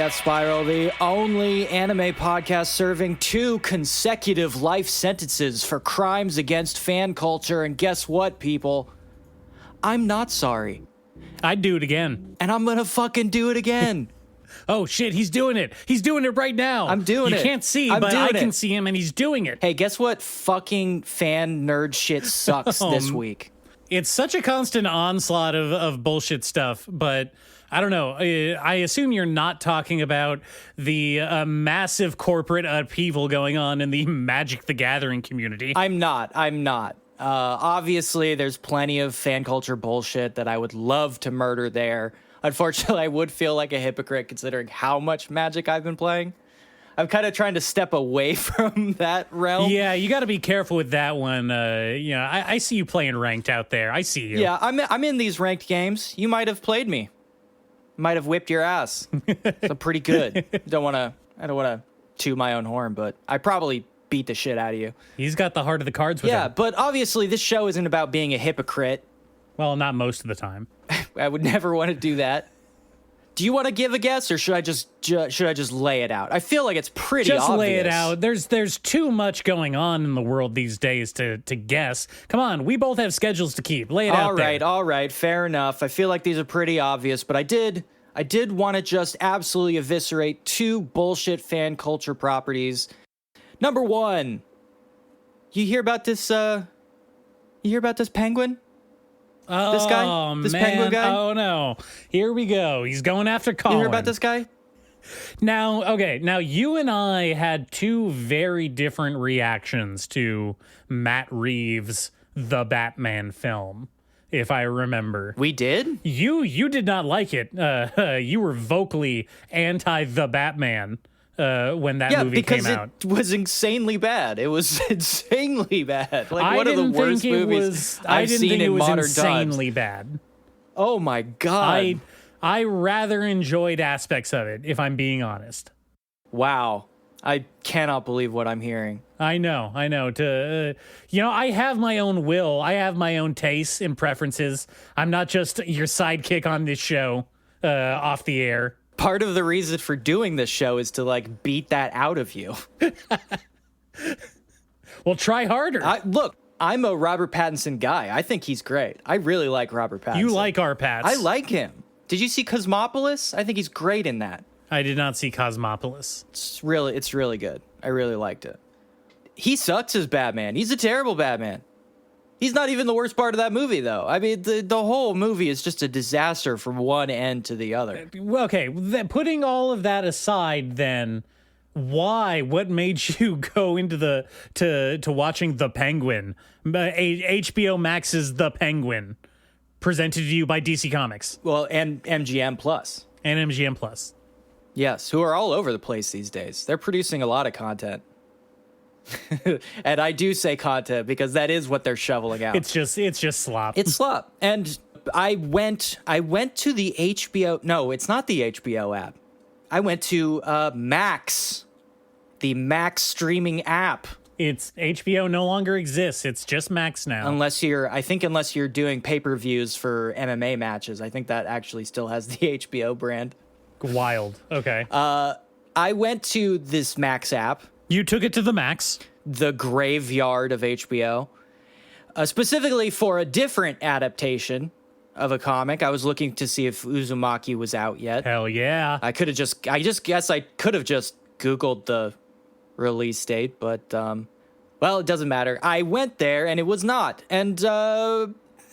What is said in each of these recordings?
Death Spiral, the only anime podcast serving 2 consecutive life sentences for crimes against fan culture. And guess what, people? I'm not sorry. I'd do it again. And I'm gonna fucking do it again. Oh, shit, he's doing it. He's doing it right now. I'm doing it. You can't see, but I can see him, and he's doing it. Hey, guess what fucking fan nerd shit sucks this week? It's such a constant onslaught of bullshit stuff, but I don't know. I assume you're not talking about the massive corporate upheaval going on in the Magic the Gathering community. I'm not. Obviously, there's plenty of fan culture bullshit that I would love to murder there. Unfortunately, I would feel like a hypocrite considering how much Magic I've been playing. I'm kind of trying to step away from that realm. Yeah, you got to be careful with that one. I see you playing ranked out there. I see you. Yeah, I'm in these ranked games. You might have played me. Might have whipped your ass. So pretty good. I don't want to toot my own horn, but I probably beat the shit out of you. He's got the heart of the cards with him. Yeah, but obviously this show isn't about being a hypocrite. Well, not most of the time. I would never want to do that. Do you want to give a guess, or should I just lay it out? I feel like it's pretty obvious. Just lay it out. There's too much going on in the world these days to guess. Come on, we both have schedules to keep. Lay it out there. All right, fair enough. I feel like these are pretty obvious, but I did want to just absolutely eviscerate 2 bullshit fan culture properties. Number 1, you hear about this penguin? Oh, this guy? This man. penguin guy? Oh, no. Here we go. He's going after Colin. You hear about this guy? Now, you and I had 2 very different reactions to Matt Reeves' The Batman film, if I remember. We did? You did not like it. You were vocally anti-The Batman when that movie came out. Yeah, because it was insanely bad. It was insanely bad. Like one of the worst movies I've seen in modern times. Insanely bad. Oh my God. I rather enjoyed aspects of it, if I'm being honest. Wow. I cannot believe what I'm hearing. I know. I have my own will. I have my own tastes and preferences. I'm not just your sidekick on this show off the air. Part of the reason for doing this show is to, like, beat that out of you. Well, try harder. Look, I'm a Robert Pattinson guy. I think he's great. I really like Robert Pattinson. You like our Pats. I like him. Did you see Cosmopolis? I think he's great in that. I did not see Cosmopolis. It's really good. I really liked it. He sucks as Batman. He's a terrible Batman. He's not even the worst part of that movie, though. I mean, the whole movie is just a disaster from one end to the other. Okay, putting all of that aside, then, why? What made you go into to watching The Penguin? HBO Max's The Penguin, presented to you by DC Comics. Well, and MGM Plus. And MGM Plus. Yes, who are all over the place these days. They're producing a lot of content. And I do say content because that is what they're shoveling out. It's just slop. It's slop. And I went to the HBO. No, it's not the HBO app. I went to Max, the Max streaming app. It's HBO no longer exists. It's just Max now. Unless you're doing pay-per-views for MMA matches. I think that actually still has the HBO brand. Wild. Okay. I went to this Max app. You took it to the Max. The graveyard of HBO. Specifically for a different adaptation of a comic. I was looking to see if Uzumaki was out yet. Hell yeah. I could have just Googled the release date, but, well, it doesn't matter. I went there and it was not. And,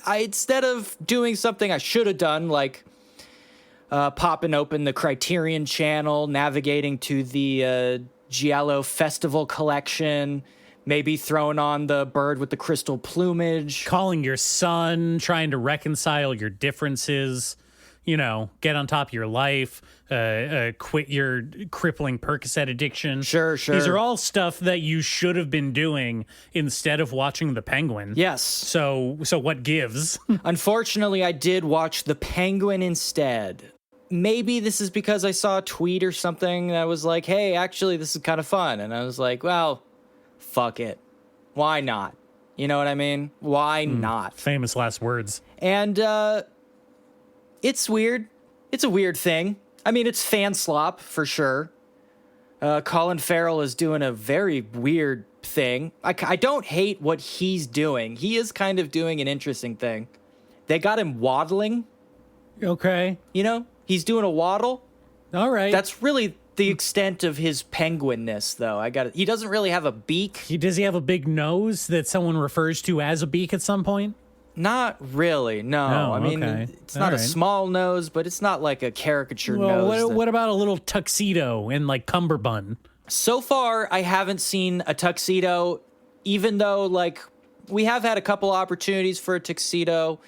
instead of doing something I should have done, like, popping open the Criterion channel, navigating to the, Giallo Festival collection, maybe throwing on the bird with the crystal plumage. Calling your son, trying to reconcile your differences, get on top of your life, quit your crippling Percocet addiction. Sure. These are all stuff that you should have been doing instead of watching The Penguin. Yes. So what gives? Unfortunately, I did watch The Penguin instead. Maybe this is because I saw a tweet or something that was like, hey, actually, this is kind of fun. And I was like, well, fuck it. Why not? You know what I mean? Why not? Famous last words. And it's weird. It's a weird thing. I mean, it's fan slop for sure. Colin Farrell is doing a very weird thing. I don't hate what he's doing. He is kind of doing an interesting thing. They got him waddling. Okay. You know, he's doing a waddle. All right. That's really the extent of his penguinness, though. He doesn't really have a beak. Does he have a big nose that someone refers to as a beak at some point? Not really, no. Oh, I mean, okay. it's not a small nose, but it's not like a caricature nose. Well, what about a little tuxedo and like cummerbund? So far, I haven't seen a tuxedo, even though, like, we have had a couple opportunities for a tuxedo.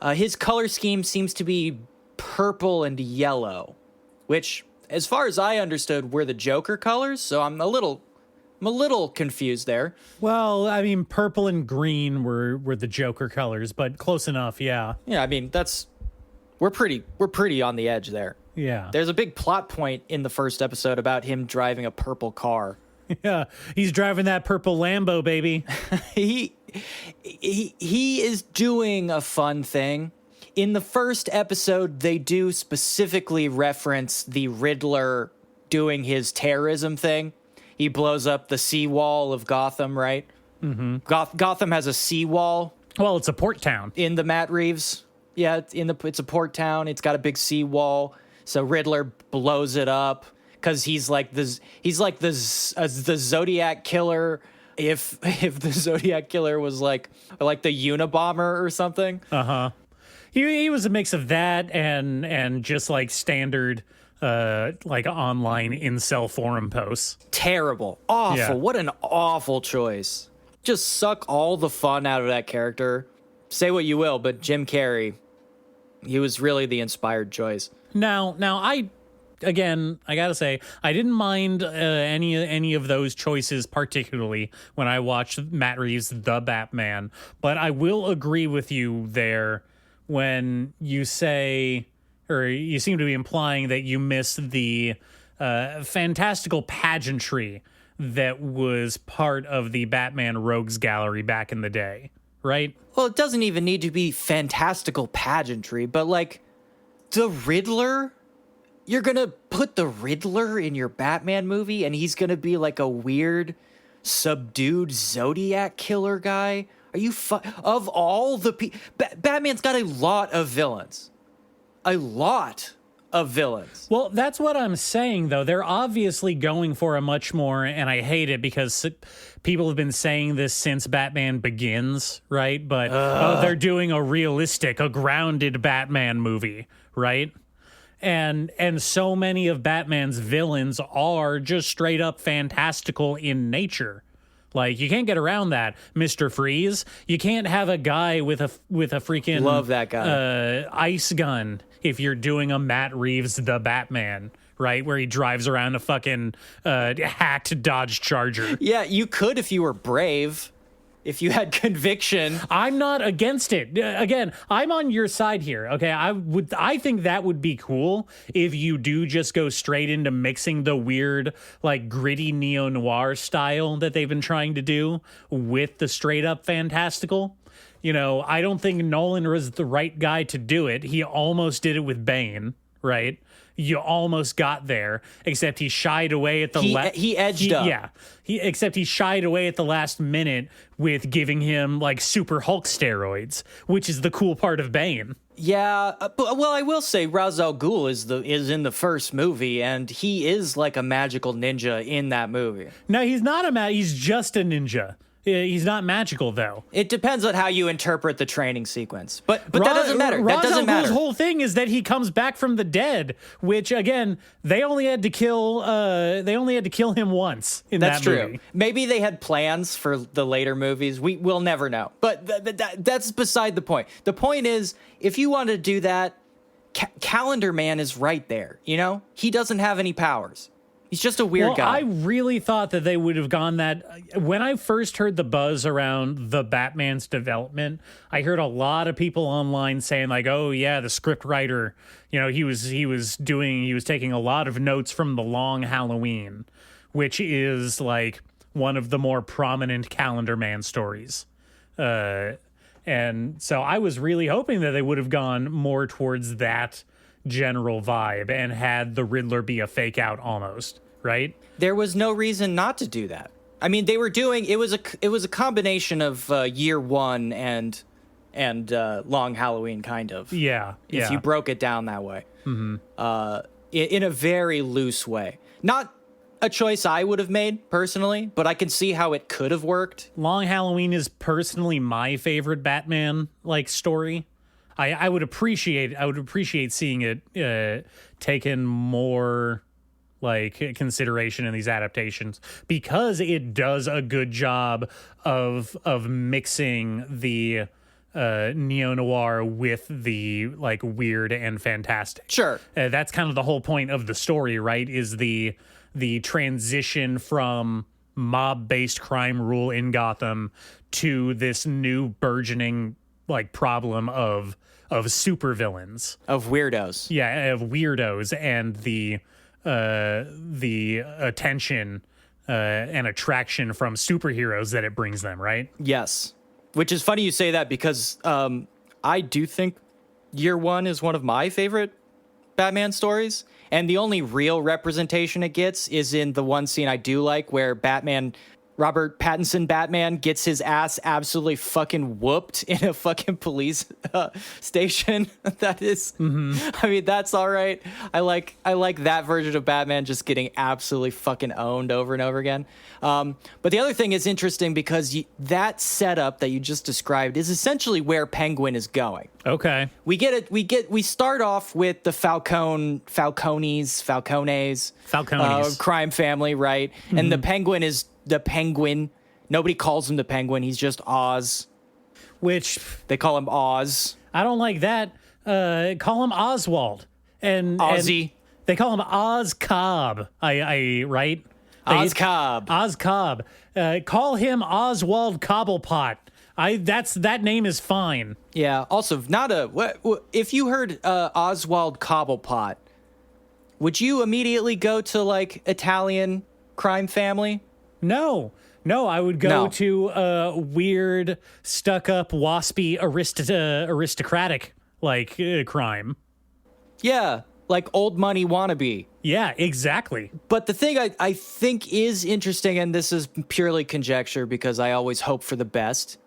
His color scheme seems to be purple and yellow, which, as far as I understood, were the Joker colors, so I'm a little confused there. Well, I mean, purple and green were the Joker colors, but close enough, yeah. Yeah, I mean, we're pretty on the edge there. Yeah. There's a big plot point in the first episode about him driving a purple car. Yeah, he's driving that purple Lambo, baby. He is doing a fun thing. In the first episode, they do specifically reference the Riddler doing his terrorism thing. He blows up the seawall of Gotham, right? Mm-hmm. Gotham has a seawall. Well, it's a port town. In the Matt Reeves. Yeah, it's a port town. It's got a big seawall. So Riddler blows it up because he's like the Zodiac killer. If the Zodiac killer was like the Unabomber or something. Uh-huh. He was a mix of that and just like standard like online incel forum posts. Terrible. Awful. Yeah. What an awful choice. Just suck all the fun out of that character. Say what you will, but Jim Carrey, he was really the inspired choice. Now, I gotta say, I didn't mind any of those choices particularly when I watched Matt Reeves' The Batman, but I will agree with you there when you say, or you seem to be implying that you missed the fantastical pageantry that was part of the Batman Rogues Gallery back in the day, right? Well, it doesn't even need to be fantastical pageantry, but like the Riddler, you're going to put the Riddler in your Batman movie and he's going to be like a weird, subdued Zodiac killer guy? Are you of all the Batman's got a lot of villains. A lot of villains. Well, that's what I'm saying, though. They're obviously going for a much more, and I hate it because people have been saying this since Batman Begins, right? But they're doing a realistic, a grounded Batman movie, right? And so many of Batman's villains are just straight up fantastical in nature. Like, you can't get around that, Mr. Freeze. You can't have a guy with a freaking love that guy ice gun if you're doing a Matt Reeves The Batman, right? Where he drives around a fucking hacked Dodge Charger. Yeah, you could if you were brave. If you had conviction. I'm not against it. Again, I'm on your side here. Okay, I think that would be cool if you do just go straight into mixing the weird, like gritty neo-noir style that they've been trying to do with the straight up fantastical. You know, I don't think Nolan was the right guy to do it. He almost did it with Bane, right? You almost got there, except he shied away at the he edged up. Yeah, except he shied away at the last minute with giving him like Super Hulk steroids, which is the cool part of Bane. Yeah, well, I will say Ra's al Ghul is in the first movie, and he is like a magical ninja in that movie. No, he's not he's just a ninja. He's not magical, though. It depends on how you interpret the training sequence. But that doesn't matter. That doesn't matter. His whole thing is that he comes back from the dead, which again, they only had to kill him once in that movie. That's true. Maybe they had plans for the later movies. We'll never know. But that's beside the point. The point is, if you want to do that, Calendar Man is right there. You know, he doesn't have any powers. He's just a weird guy. I really thought that they would have gone that. When I first heard the buzz around the Batman's development, I heard a lot of people online saying like, "Oh yeah, the script writer, you know, he was taking a lot of notes from The Long Halloween, which is like one of the more prominent Calendar Man stories." And so I was really hoping that they would have gone more towards that general vibe and had the Riddler be a fake out almost, right? There was no reason not to do that. I mean, they were doing it was a combination of Year One and Long Halloween, kind of. Yeah, if you broke it down that way, in a very loose way. Not a choice I would have made personally, but I can see how it could have worked. Long Halloween is personally my favorite Batman story. I would appreciate seeing it taken more consideration in these adaptations, because it does a good job of mixing the neo-noir with the weird and fantastic. Sure. That's kind of the whole point of the story, right? Is the transition from mob-based crime rule in Gotham to this new burgeoning problem of supervillains, of weirdos. Yeah, of weirdos, and the attention and attraction from superheroes that it brings them, right? Yes. Which is funny you say that, because I do think Year One is one of my favorite Batman stories. And the only real representation it gets is in the one scene I do like, where Robert Pattinson Batman gets his ass absolutely fucking whooped in a fucking police station. That is, I mean, that's all right. I like that version of Batman just getting absolutely fucking owned over and over again. But the other thing is interesting, because that setup that you just described is essentially where Penguin is going. Okay. We start off with the Falcones, crime family, right? Mm-hmm. And the Penguin is the Penguin. Nobody calls him the Penguin. He's just Oz. Which they call him Oz. I don't like that. Call him Oswald and Ozzy. And they call him Oz Cobb. Right? Oz Cobb. Oz Cobb. Call him Oswald Cobblepot. That name is fine. Yeah. Also, if you heard Oswald Cobblepot, would you immediately go to Italian crime family? No, I would go to weird, stuck-up, waspy, aristocratic crime. Yeah, old money wannabe. Yeah, exactly. But the thing I think is interesting, and this is purely conjecture because I always hope for the best.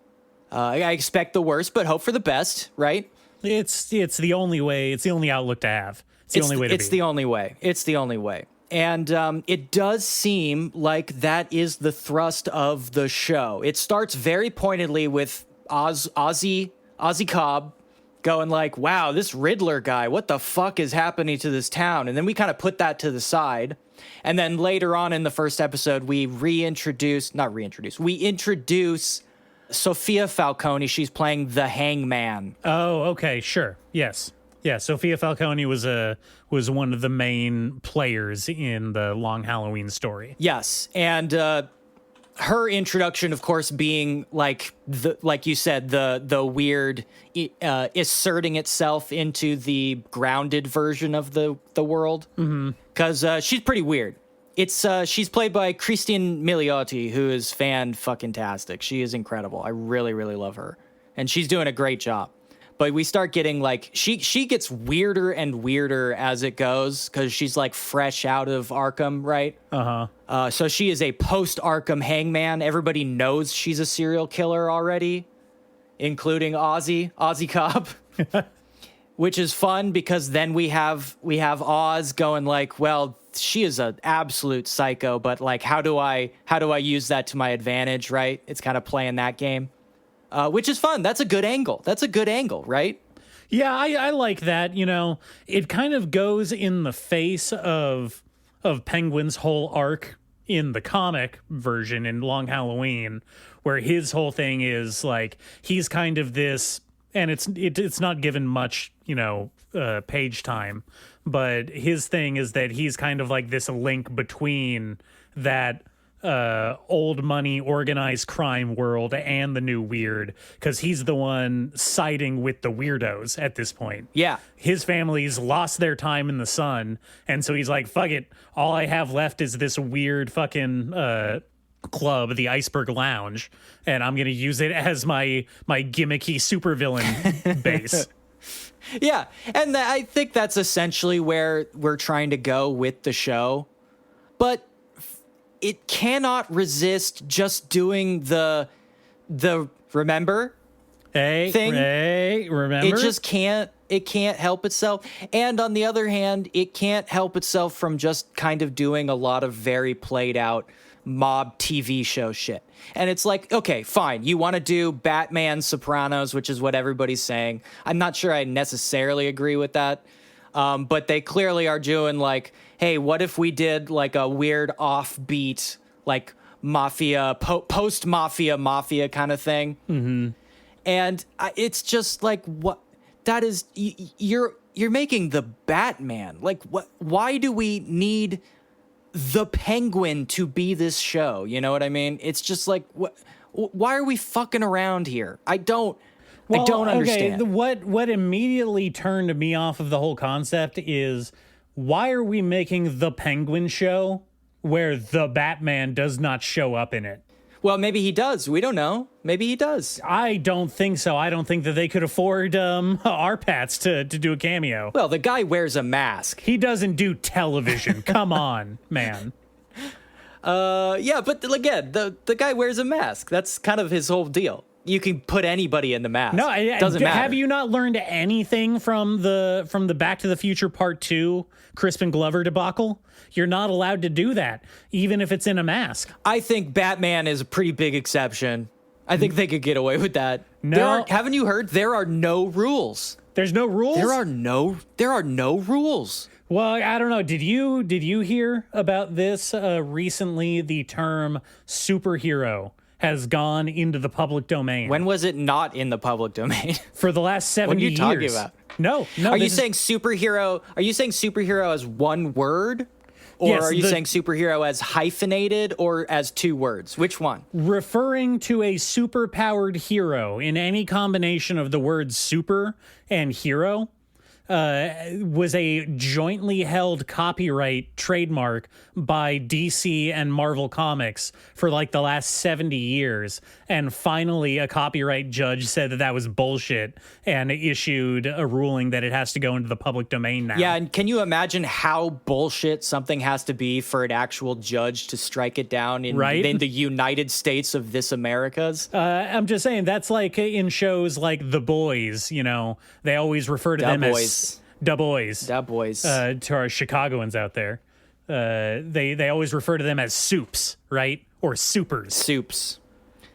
I expect the worst, but hope for the best, right? It's the only way. It's the only outlook to have. It's the only way to be. It's the only way. It's the only way. And it does seem like that is the thrust of the show. It starts very pointedly with Ozzy Cobb going wow, this Riddler guy, what the fuck is happening to this town? And then we kind of put that to the side. And then later on in the first episode, we introduce Sophia Falcone. She's playing the Hangman. Oh, okay, sure. Yes. Yeah, Sophia Falcone was one of the main players in the Long Halloween story. Yes, and her introduction, of course, being like you said, the weird asserting itself into the grounded version of the world, because she's pretty weird. She's played by Christine Milioti, who is fan-fucking-tastic. She is incredible. I really, really love her, and she's doing a great job. But we start getting she gets weirder and weirder as it goes, because she's fresh out of Arkham, right? So she is a post-Arkham Hangman. Everybody knows she's a serial killer already, including Ozzy Cobb, which is fun because then we have Oz going well, she is an absolute psycho, but how do I use that to my advantage, right? It's kind of playing that game. Which is fun. That's a good angle. Right? Yeah, I like that. It kind of goes in the face of Penguin's whole arc in the comic version in Long Halloween, where his whole thing is he's kind of this, and it's not given much page time, but his thing is that he's kind of this link between that old money organized crime world and the new weird, because he's the one siding with the weirdos at this point. Yeah, his family's lost their time in the sun, and so he's fuck it, all I have left is this weird fucking club, the Iceberg Lounge, and I'm gonna use it as my gimmicky supervillain base. Yeah, and I think that's essentially where we're trying to go with the show. But it cannot resist just doing the remember thing. Hey, remember? It just can't. It can't help itself. And on the other hand, it can't help itself from just kind of doing a lot of very played out mob TV show shit. And it's like, okay, fine. You want to do Batman Sopranos, which is what everybody's saying. I'm not sure I necessarily agree with that. But they clearly are doing like, hey, what if we did like a weird offbeat, like mafia, post-mafia kind of thing? Mm-hmm. And it's just like, what? That is, you're making the Batman. Like, what? Why do we need the Penguin to be this show? You know what I mean? It's just like, what? Why are we fucking around here? I don't understand. Okay, what immediately turned me off of the whole concept is, why are we making the Penguin show where the Batman does not show up in it? Well, maybe he does. We don't know. Maybe he does. I don't think so. I don't think that they could afford our Pats to do a cameo. Well, the guy wears a mask. He doesn't do television. Come on, man. Yeah, but again, the guy wears a mask. That's kind of his whole deal. You can put anybody in the mask. No, it doesn't matter. Have you not learned anything from the Back to the Future Part 2 Crispin Glover debacle? You're not allowed to do that, even if it's in a mask. I think Batman is a pretty big exception. I think they could get away with that. No. Haven't you heard? There are no rules. There's no rules? There are no rules. Well, I don't know. Did you hear about this recently? The term superhero has gone into the public domain. When was it not in the public domain? For the last 70 years. What are you talking about? No. Are you saying superhero? Are you saying superhero as one word? Or yes, are you saying superhero as hyphenated or as two words? Which one? Referring to a superpowered hero in any combination of the words super and hero was a jointly held copyright trademark by DC and Marvel Comics for like the last 70 years. And finally, a copyright judge said that was bullshit and issued a ruling that it has to go into the public domain now. Yeah, and can you imagine how bullshit something has to be for an actual judge to strike it down in the United States of this Americas? I'm just saying, that's like in shows like The Boys, you know, they always refer to them as Da Boys. Da Boys. To our Chicagoans out there. They always refer to them as soups, right? Or supers. Soups.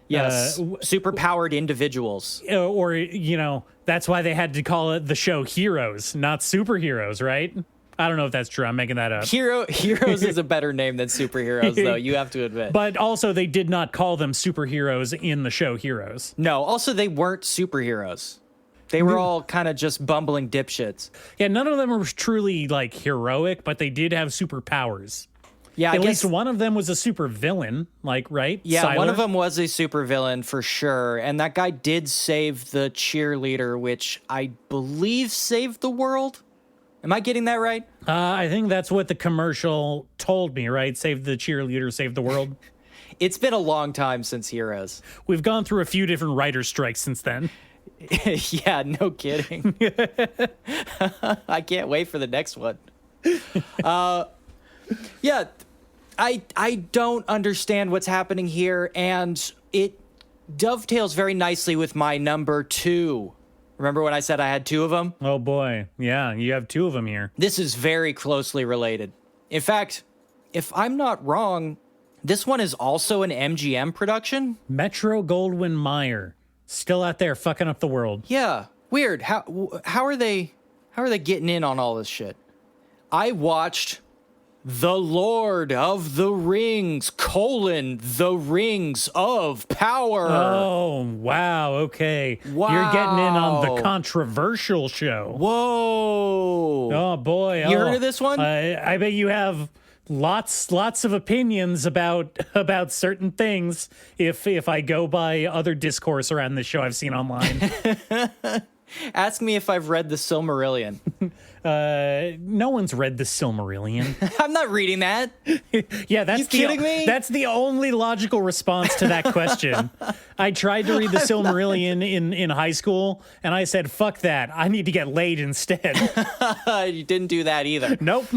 Yes. Superpowered individuals. Or, you know, that's why they had to call it the show Heroes, not Superheroes, right? I don't know if that's true. I'm making that up. Heroes is a better name than superheroes, though, you have to admit. But also, they did not call them superheroes in the show Heroes. No, also, they weren't superheroes. They were all kind of just bumbling dipshits. Yeah, none of them were truly, like, heroic, but they did have superpowers. Yeah, At least one of them was a super villain, like, right? Yeah, Siler? One of them was a super villain for sure. And that guy did save the cheerleader, which I believe saved the world. Am I getting that right? I think that's what the commercial told me, right? Save the cheerleader, save the world. It's been a long time since Heroes. We've gone through a few different writer's strikes since then. Yeah, no kidding. I can't wait for the next one. Yeah, I don't understand what's happening here, and it dovetails very nicely with my number 2. Remember when I said I had 2 of them? Oh boy, yeah, you have 2 of them here. This is very closely related. In fact, if I'm not wrong, this one is also an MGM production? Metro-Goldwyn-Mayer. Still out there fucking up the world. Yeah, weird. How are they getting in on all this shit? I watched The Lord of the Rings, The Rings of Power. Oh, wow, okay. Wow. You're getting in on the controversial show. Whoa. Oh, boy. You heard of this one? I bet you have lots of opinions about certain things if I go by other discourse around this show I've seen online. Ask me if I've read the Silmarillion. No one's read the Silmarillion. I'm not reading that. Yeah, that's You kidding me? That's the only logical response to that question. I tried to read the Silmarillion in high school, and I said, fuck that. I need to get laid instead. You didn't do that either. Nope.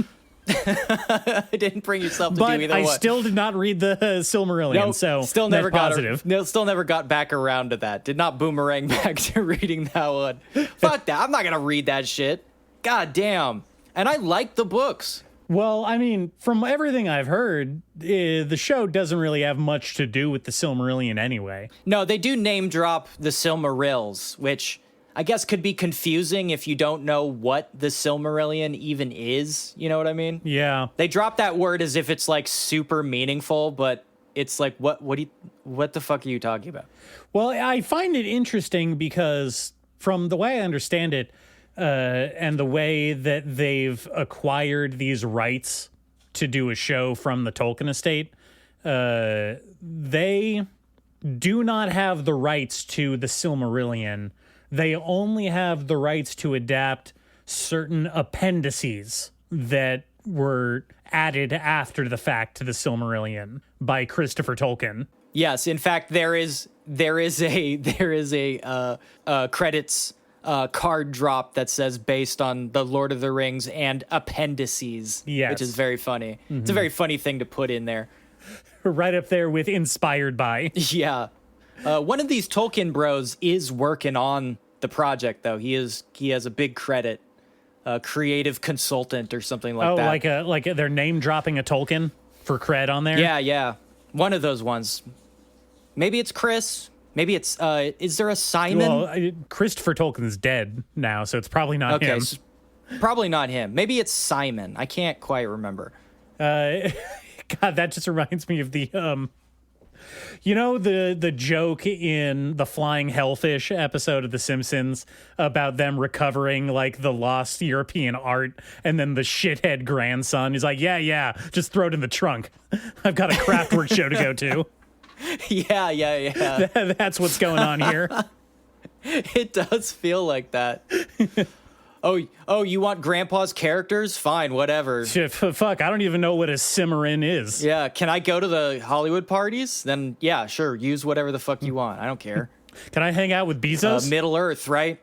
I didn't bring yourself to But do either I one. still did not read the Silmarillion, Nope, so still never that's got positive. still never got back around to that. Did not boomerang back to reading that one. Fuck that. I'm not gonna read that shit. God damn. And I like the books. Well, I mean, from everything I've heard, the show doesn't really have much to do with the Silmarillion anyway. No, they do name drop the Silmarils, which I guess could be confusing if you don't know what the Silmarillion even is. You know what I mean? Yeah. They drop that word as if it's like super meaningful, but it's like what the fuck are you talking about? Well, I find it interesting because from the way I understand it, and the way that they've acquired these rights to do a show from the Tolkien estate, they do not have the rights to the Silmarillion. They only have the rights to adapt certain appendices that were added after the fact to the Silmarillion by Christopher Tolkien. Yes, in fact, there is a credits card drop that says based on the Lord of the Rings and appendices, Yes. which is very funny. It's a very funny thing to put in there. Right up there with inspired by. Yeah. One of these Tolkien bros is working on the project, though. He has a big credit, creative consultant or something like that. Like they're name dropping a Tolkien for cred on there. Yeah. One of those ones. Maybe it's Chris. Maybe it's. Is there a Simon? Well, Christopher Tolkien's dead now, so it's probably not him. Probably not him. Maybe it's Simon. I can't quite remember. God, that just reminds me of the you know the joke in the Flying Hellfish episode of The Simpsons about them recovering like the lost European art, and then the shithead grandson is like, yeah, just throw it in the trunk. I've got a craftwork show to go to. Yeah. That's what's going on here. It does feel like that. Oh, you want Grandpa's characters? Fine, whatever. Fuck, I don't even know what a Cimmerian is. Yeah, can I go to the Hollywood parties? Then, yeah, sure, use whatever the fuck you want. I don't care. Can I hang out with Bezos? Middle Earth, right?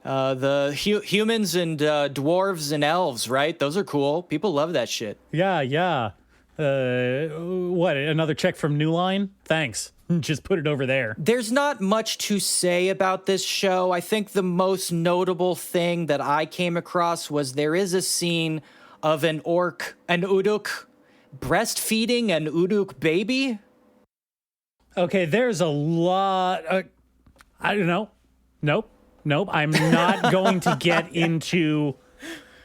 The humans and dwarves and elves, right? Those are cool. People love that shit. Yeah. What, another check from New Line? Thanks. Just put it over there. There's not much to say about this show. I think the most notable thing that I came across was there is a scene of an Uduk, breastfeeding an Uduk baby. Okay, there's a lot. I don't know. Nope. I'm not going to get into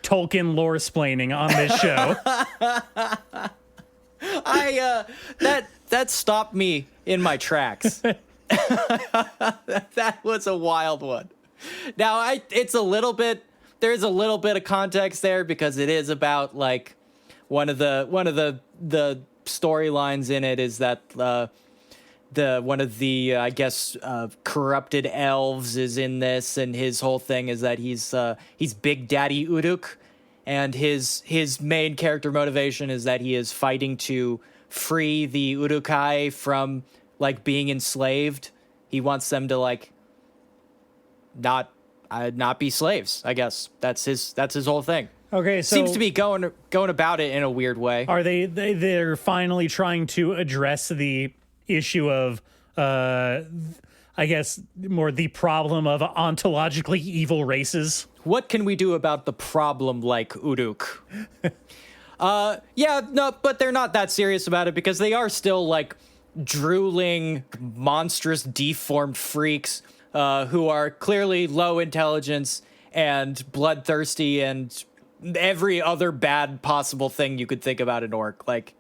Tolkien lore-splaining on this show. That stopped me in my tracks. That was a wild one. Now there's a little bit of context there because it is about like one of the storylines in it is that one of the I guess corrupted elves is in this, and his whole thing is that he's Big Daddy Uruk, and his main character motivation is that he is fighting to free the Urukai from like being enslaved. He wants them to like not be slaves. I guess that's his whole thing. Okay, so seems to be going about it in a weird way. Are they're finally trying to address the issue of I guess more the problem of ontologically evil races? What can we do about the problem like Uruk? Yeah, no, but they're not that serious about it because they are still like drooling, monstrous, deformed freaks who are clearly low intelligence and bloodthirsty and every other bad possible thing you could think about an orc. Like,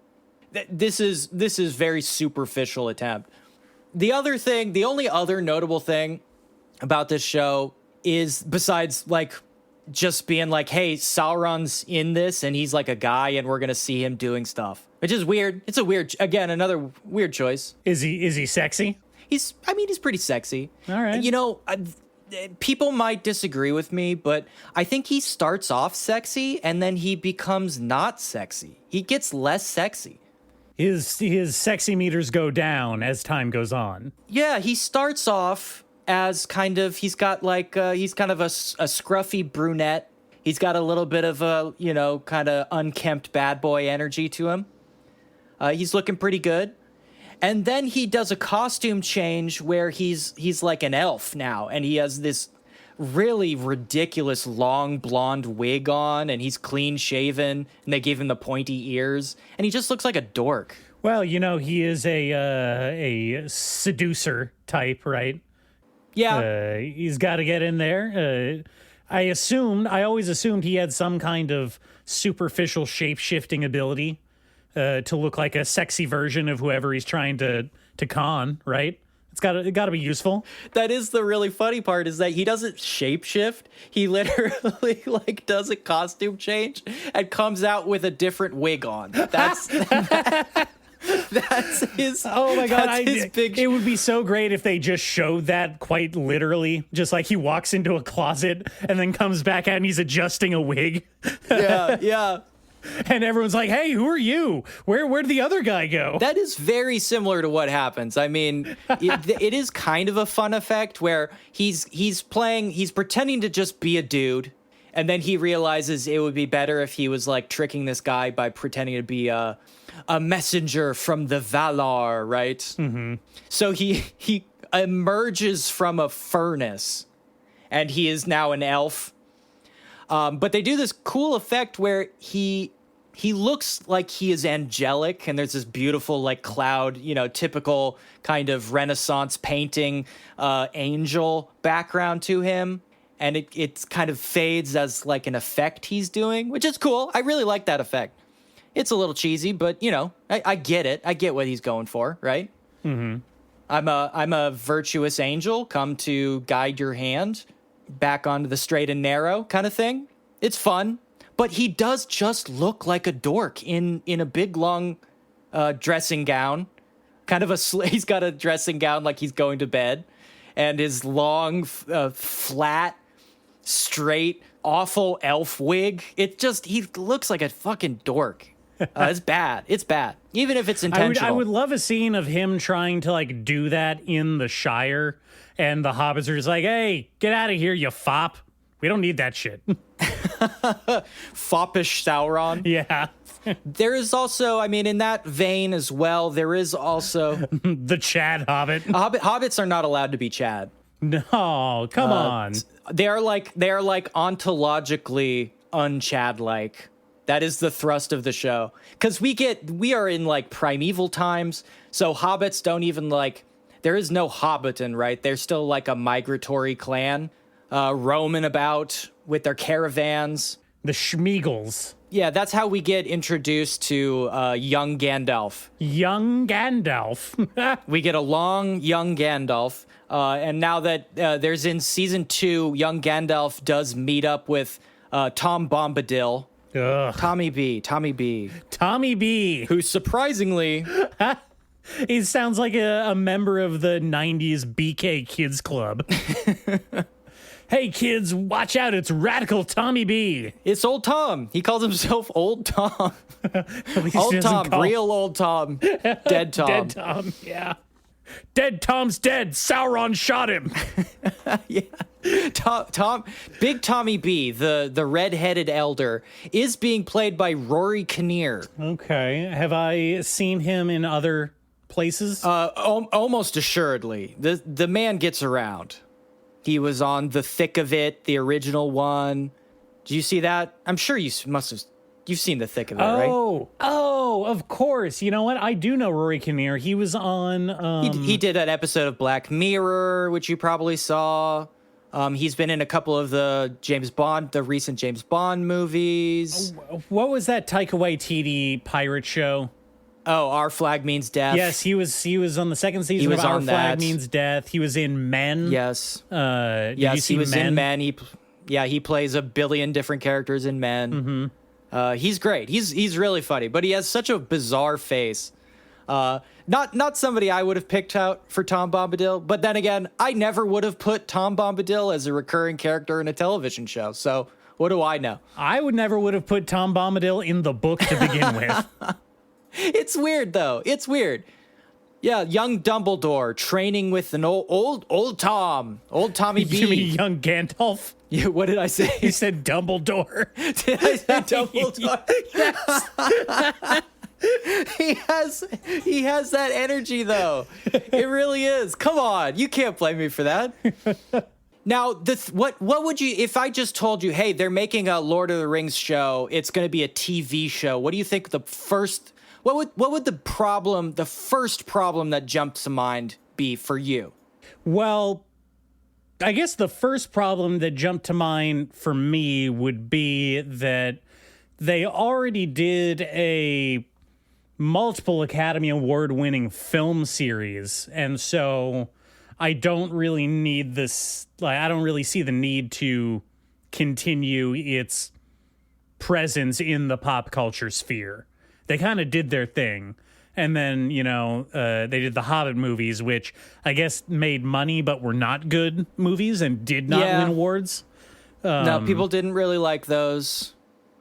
this is very superficial attempt. The only other notable thing about this show is, besides like just being like, hey, Sauron's in this and he's like a guy and we're going to see him doing stuff, which is weird. It's another weird choice. Is he sexy? He's pretty sexy. All right. You know, people might disagree with me, but I think he starts off sexy and then he becomes not sexy. He gets less sexy. His sexy meters go down as time goes on. Yeah, he starts off as kind of, he's kind of a scruffy brunette. He's got a little bit of a, kind of unkempt bad boy energy to him. He's looking pretty good. And then he does a costume change where he's like an elf now, and he has this really ridiculous long blonde wig on, and he's clean shaven, and they give him the pointy ears, and he just looks like a dork. Well, he is a seducer type, right? Yeah. He's got to get in there. I always assumed he had some kind of superficial shape-shifting ability to look like a sexy version of whoever he's trying to con, right? It's got to be useful. That is the really funny part, is that he doesn't shapeshift. He literally does a costume change and comes out with a different wig on. That's his. Oh my god! His big. It would be so great if they just showed that quite literally, just like he walks into a closet and then comes back out and he's adjusting a wig. Yeah. And everyone's like, "Hey, who are you? Where'd the other guy go?" That is very similar to what happens. I mean, it is kind of a fun effect where he's pretending to just be a dude, and then he realizes it would be better if he was like tricking this guy by pretending to be a messenger from the Valar, right? Mm-hmm. So he emerges from a furnace, and he is now an elf. But they do this cool effect where he looks like he is angelic, and there's this beautiful like cloud, typical kind of Renaissance painting angel background to him, and it kind of fades as like an effect he's doing, which is cool. I really like that effect. It's a little cheesy, but I get it. I get what he's going for, right? Mm-hmm. I'm a virtuous angel come to guide your hand back onto the straight and narrow kind of thing. It's fun, but he does just look like a dork in a big long dressing gown, kind of he's got a dressing gown like he's going to bed, and his long flat straight awful elf wig. He looks like a fucking dork. It's bad. It's bad. Even if it's intentional. I would love a scene of him trying to like do that in the Shire, and the hobbits are just like, "Hey, get out of here, you fop. We don't need that shit." Foppish Sauron. Yeah. There is also, in that vein as well, there is also the Chad Hobbit. Hobbits are not allowed to be Chad. No, come on. They are like ontologically un-Chad-like. That is the thrust of the show. Because we are in like primeval times, so hobbits don't even there is no Hobbiton, right? They're still like a migratory clan, roaming about with their caravans. The Schmeagles. Yeah, that's how we get introduced to young Gandalf. Young Gandalf. We get a long young Gandalf. And now that there's in season 2, young Gandalf does meet up with Tom Bombadil. Ugh. Tommy B. Who surprisingly... he sounds like a member of the 90s BK Kids Club. Hey, kids, watch out. It's Radical Tommy B. It's Old Tom. He calls himself Old Tom. Old Tom, real Old Tom. Dead Tom. Dead Tom, yeah. Dead Tom's dead. Sauron shot him. Yeah. Tom, Big Tommy B, the red-headed elder, is being played by Rory Kinnear. Okay. Have I seen him in other places? Almost assuredly. The man gets around. He was on The Thick of It, the original one. Did you see that? I'm sure you must have. You've seen The Thick of It, right? Oh, of course. You know what? I do know Rory Kinnear. He was on... He did an episode of Black Mirror, which you probably saw. He's been in a couple of the recent James Bond movies. What was that Taika Waititi pirate show? Oh, Our Flag Means Death. Yes, he was on the second season of Our Flag Means Death. He was in Men. Yes. Did you see he was Men? in Men. he plays a billion different characters in Men. He's great. He's really funny, but he has such a bizarre face. Not somebody I would have picked out for Tom Bombadil, but then again, I never would have put Tom Bombadil as a recurring character in a television show. So what do I know? I would have put Tom Bombadil in the book to begin with. It's weird though. It's weird. Yeah, young Dumbledore training with an old Tommy B. You mean young Gandalf? Yeah, what did I say? You said Dumbledore. Did I say Dumbledore? He has that energy though. It really is. Come on, you can't blame me for that. Now, what would you, if I just told you, hey, they're making a Lord of the Rings show, it's going to be a TV show. What do you think what would the first problem that jumped to mind be for you? Well, I guess the first problem that jumped to mind for me would be that they already did a multiple Academy Award-winning film series, and so I don't really need this. Like, I don't really see the need to continue its presence in the pop culture sphere. They kind of did their thing. And then, they did the Hobbit movies, which I guess made money but were not good movies and did not win awards. No, people didn't really like those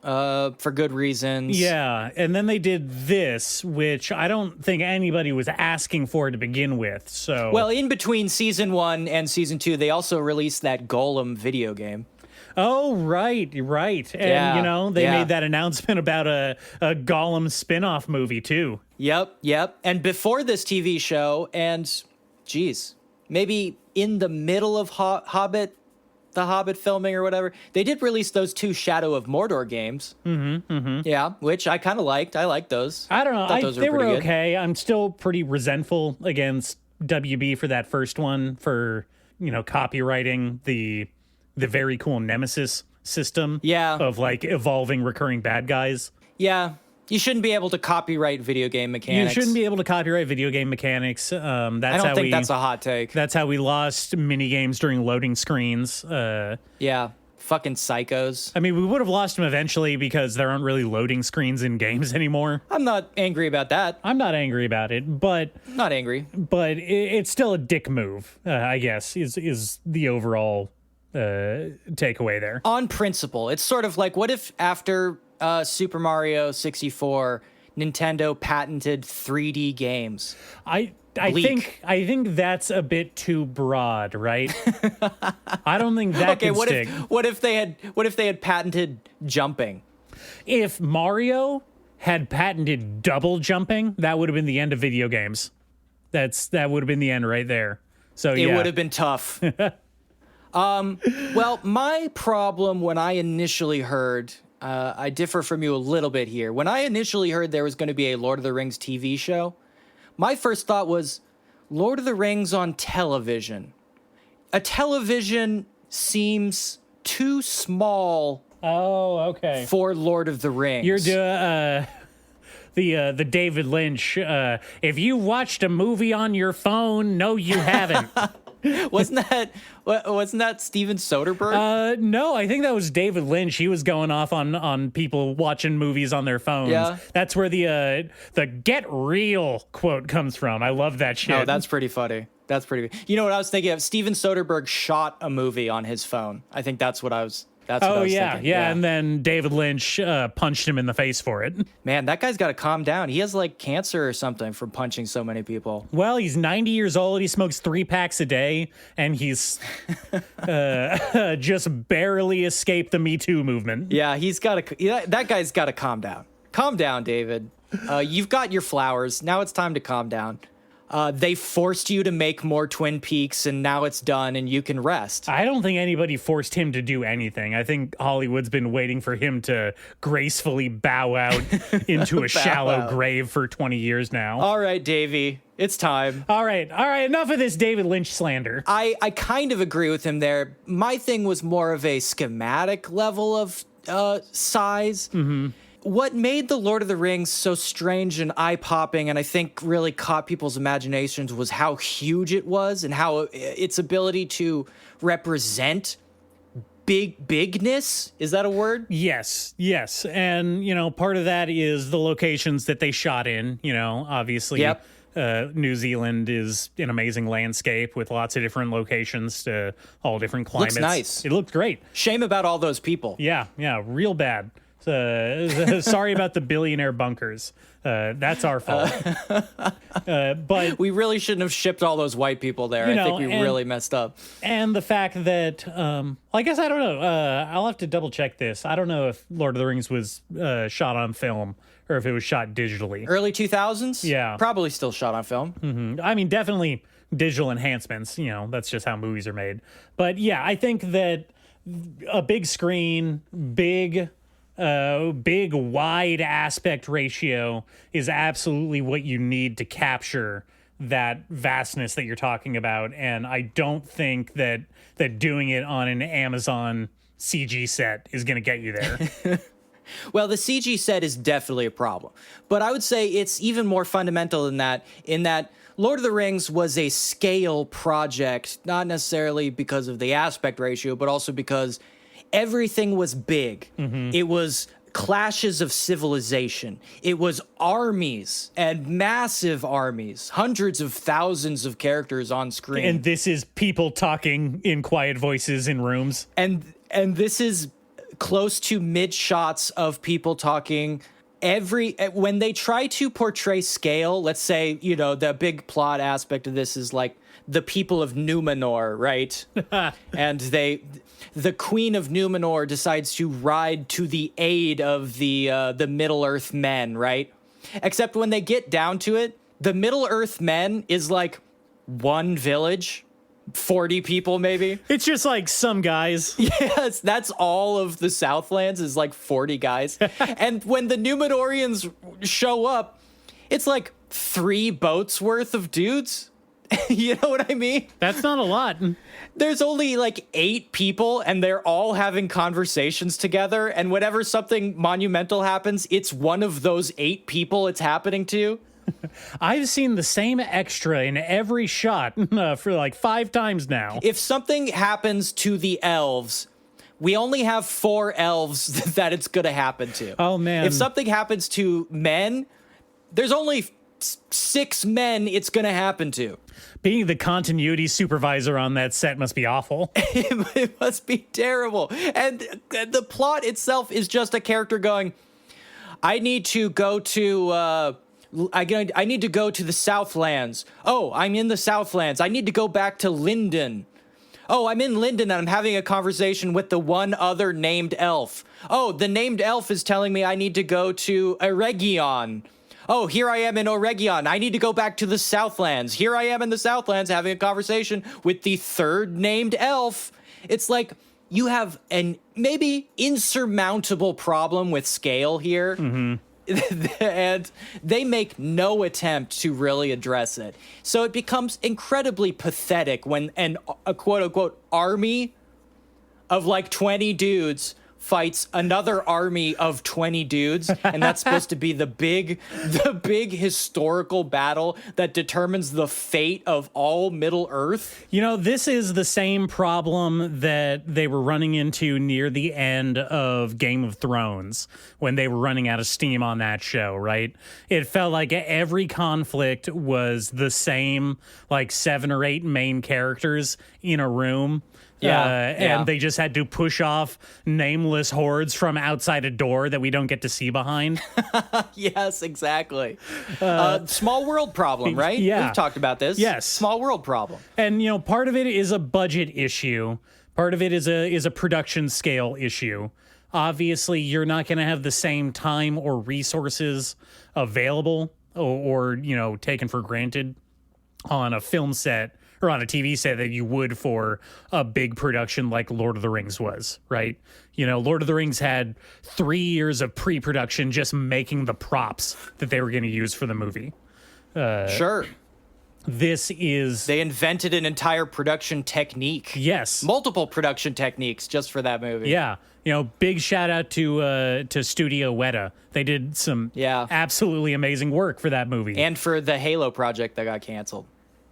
for good reasons. Yeah, and then they did this, which I don't think anybody was asking for to begin with. So, well, in between season 1 and season 2, they also released that Golem video game. Oh, right. And, they made that announcement about a Gollum spin-off movie, too. Yep. And before this TV show, and, geez, maybe in the middle of the Hobbit filming or whatever, they did release those 2 Shadow of Mordor games. Yeah, which I kind of liked. I liked those. I don't know. They were okay. I'm still pretty resentful against WB for that first one, for, copywriting the very cool Nemesis system of like evolving recurring bad guys. Yeah. You shouldn't be able to copyright video game mechanics. You shouldn't be able to copyright video game mechanics. I don't think that's a hot take. That's how we lost mini games during loading screens. Yeah. Fucking psychos. I mean, we would have lost them eventually because there aren't really loading screens in games anymore. I'm not angry about that. I'm not angry about it, but... Not angry. But it's still a dick move, I guess, is the overall... takeaway there. On principle, it's sort of like, what if after Super Mario 64, Nintendo patented 3D games? I think that's a bit too broad, right? I don't think that can stick. What if they had patented jumping? If Mario had patented double jumping, that would have been the end of video games. That would have been the end right there. So it would have been tough. Well, my problem when I initially heard, I differ from you a little bit here. When I initially heard there was going to be a Lord of the Rings TV show, my first thought was Lord of the Rings on television. A television seems too small. Oh, okay. For Lord of the Rings. You're the David Lynch. If you watched a movie on your phone, no, you haven't. Wasn't that Steven Soderbergh? No, I think that was David Lynch. He was going off on people watching movies on their phones. Yeah. That's where the "get real" quote comes from. I love that shit. Oh, that's pretty funny. You know what I was thinking of? Steven Soderbergh shot a movie on his phone. I think that's what I was. That's what I was thinking. Yeah, and then David Lynch punched him in the face for it. Man, that guy's got to calm down. He has like cancer or something from punching so many people. Well, he's 90 years old. He smokes 3 packs a day, and he's just barely escaped the Me Too movement. Yeah, that guy's got to calm down. Calm down, David. You've got your flowers. Now it's time to calm down. They forced you to make more Twin Peaks, and now it's done, and you can rest. I don't think anybody forced him to do anything. I think Hollywood's been waiting for him to gracefully bow out into a shallow grave for 20 years now. All right, Davey, it's time. All right, enough of this David Lynch slander. I kind of agree with him there. My thing was more of a schematic level of size. Mm-hmm. What made the Lord of the Rings so strange and eye-popping, and I think really caught people's imaginations, was how huge it was and how its ability to represent bigness. Is that a word? Yes. And, part of that is the locations that they shot in, obviously. Yep. New Zealand is an amazing landscape with lots of different locations to all different climates. Looks nice. It looked great. Shame about all those people. Yeah, real bad. Sorry about the billionaire bunkers. That's our fault. But we really shouldn't have shipped all those white people there. I think we really messed up. And the fact that, I guess I don't know. I'll have to double check this. I don't know if Lord of the Rings was shot on film or if it was shot digitally. Early 2000s? Yeah. Probably still shot on film. Mm-hmm. I mean, definitely digital enhancements. That's just how movies are made. But yeah, I think that a big screen, big wide aspect ratio is absolutely what you need to capture that vastness that you're talking about. And I don't think that doing it on an Amazon CG set is going to get you there. Well, the CG set is definitely a problem, but I would say it's even more fundamental than that, in that Lord of the Rings was a scale project, not necessarily because of the aspect ratio, but also because everything was big. Mm-hmm. It was clashes of civilization. It was armies and massive armies, hundreds of thousands of characters on screen. And this is people talking in quiet voices in rooms. And this is close to mid shots of people talking. When they try to portray scale, let's say, the big plot aspect of this is like the people of Numenor, right? And the Queen of Numenor decides to ride to the aid of the Middle Earth men, right? Except when they get down to it, the Middle Earth men is like one village, 40 people maybe. It's just like some guys. Yes, that's all of the Southlands is like 40 guys. And when the Numenorians show up, it's like 3 boats worth of dudes. You know what I mean? That's not a lot. There's only like 8 people and they're all having conversations together. And whenever something monumental happens, it's one of those 8 people it's happening to. I've seen the same extra in every shot for like 5 times now. If something happens to the elves, we only have 4 elves that it's going to happen to. Oh, man. If something happens to men, there's only 6 men it's going to happen to. Being the continuity supervisor on that set must be awful. It must be terrible. And the plot itself is just a character going, I need to go to... I need to go to the Southlands. Oh, I'm in the Southlands. I need to go back to Linden. Oh, I'm in Linden and I'm having a conversation with the one other named elf. Oh, the named elf is telling me I need to go to Eregion. Oh, here I am in Eregion. I need to go back to the Southlands. Here I am in the Southlands having a conversation with the third named elf. It's like you have an maybe insurmountable problem with scale here. Mm-hmm. And they make no attempt to really address it. So it becomes incredibly pathetic when a quote-unquote army of like 20 dudes fights another army of 20 dudes, and that's supposed to be the big historical battle that determines the fate of all Middle Earth. This is the same problem that they were running into near the end of Game of Thrones when they were running out of steam on that show, right? It felt like every conflict was the same, like 7 or 8 main characters in a room. And they just had to push off nameless hordes from outside a door that we don't get to see behind. Yes, exactly. Small world problem, right? Yeah. We've talked about this. Yes. Small world problem. And, part of it is a budget issue. Part of it is a production scale issue. Obviously, you're not going to have the same time or resources available or taken for granted on a film set or on a TV set that you would for a big production like Lord of the Rings was, right? Lord of the Rings had 3 years of pre-production just making the props that they were going to use for the movie. Sure. They invented an entire production technique. Yes. Multiple production techniques just for that movie. Yeah. Big shout out to Studio Weta. They did some absolutely amazing work for that movie. And for the Halo project that got canceled.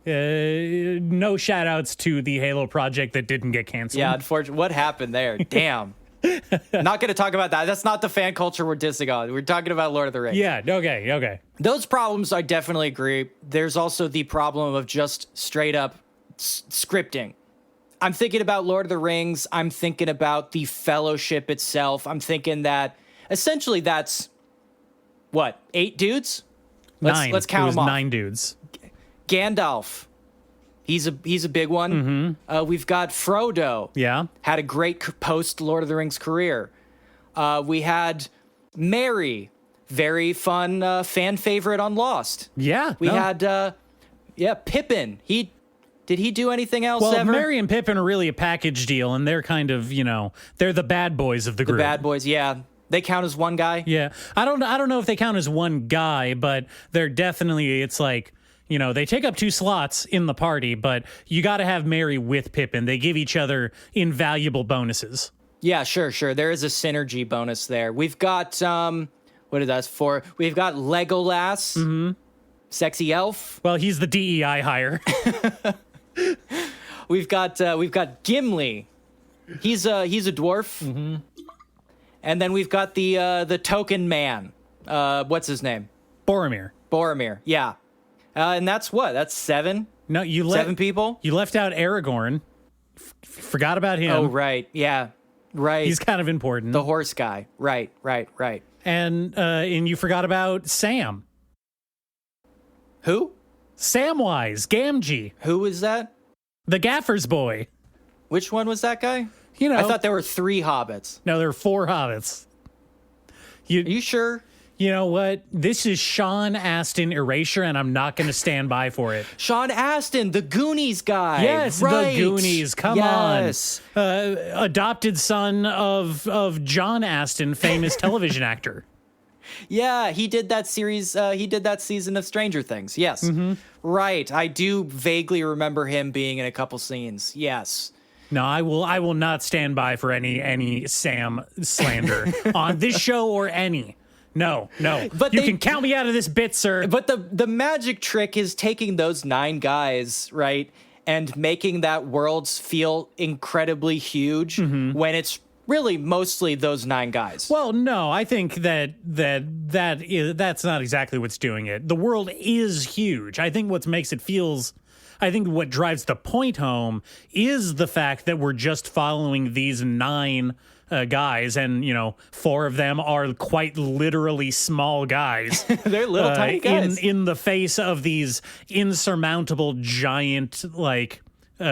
No shout outs to the Halo project that didn't get canceled. Yeah, unfortunately. What happened there? Damn. Not going to talk about that. That's not the fan culture we're dissing on. We're talking about Lord of the Rings. Yeah, okay. Those problems, I definitely agree. There's also the problem of just straight up scripting. I'm thinking about Lord of the Rings. I'm thinking about the Fellowship itself. I'm thinking that essentially that's, what, 8 dudes? Let's count them off. 9 dudes. Gandalf. He's a big one. Mm-hmm. We've got Frodo. Yeah. Had a great post Lord of the Rings career. We had Merry. Very fun fan favorite on Lost. Yeah. We had Pippin. Did he do anything else ever? Merry and Pippin are really a package deal, and they're kind of, they're the bad boys of the group. The bad boys, yeah. They count as one guy? Yeah. I don't know if they count as one guy, but they're definitely, it's like, they take up 2 slots in the party, but you got to have Merry with Pippin. They give each other invaluable bonuses. Yeah, sure. There is a synergy bonus there. We've got, what is that for? We've got Legolas, sexy elf. Well, he's the DEI hire. We've got Gimli. He's a dwarf. And then we've got the token man. What's his name? Boromir. Yeah. And that's 7? No, 7 people. You left out Aragorn. Forgot about him. Oh, right. Yeah. Right. He's kind of important. The horse guy. Right. And you forgot about Sam. Who? Samwise Gamgee. Who is that? The Gaffer's boy. Which one was that guy? I thought there were 3 hobbits. No, there are 4 hobbits. Are you sure? You know what? This is Sean Astin erasure, and I'm not going to stand by for it. Sean Astin, the Goonies guy. Yes, right. the Goonies. Come on. Adopted son of John Astin, famous television actor. Yeah, he did that series. He did that season of Stranger Things. Yes. Right. I do vaguely remember him being in a couple scenes. Yes. No, I will not stand by for any Sam slander on this show or any. No. But you can count me out of this bit, sir. But the magic trick is taking those 9 guys, right, and making that world feel incredibly huge when it's really mostly those 9 guys. Well, no, I think that's not exactly what's doing it. The world is huge. I think what drives the point home is the fact that we're just following these 9 guys, and 4 of them are quite literally small guys. They're little tiny guys in the face of these insurmountable giant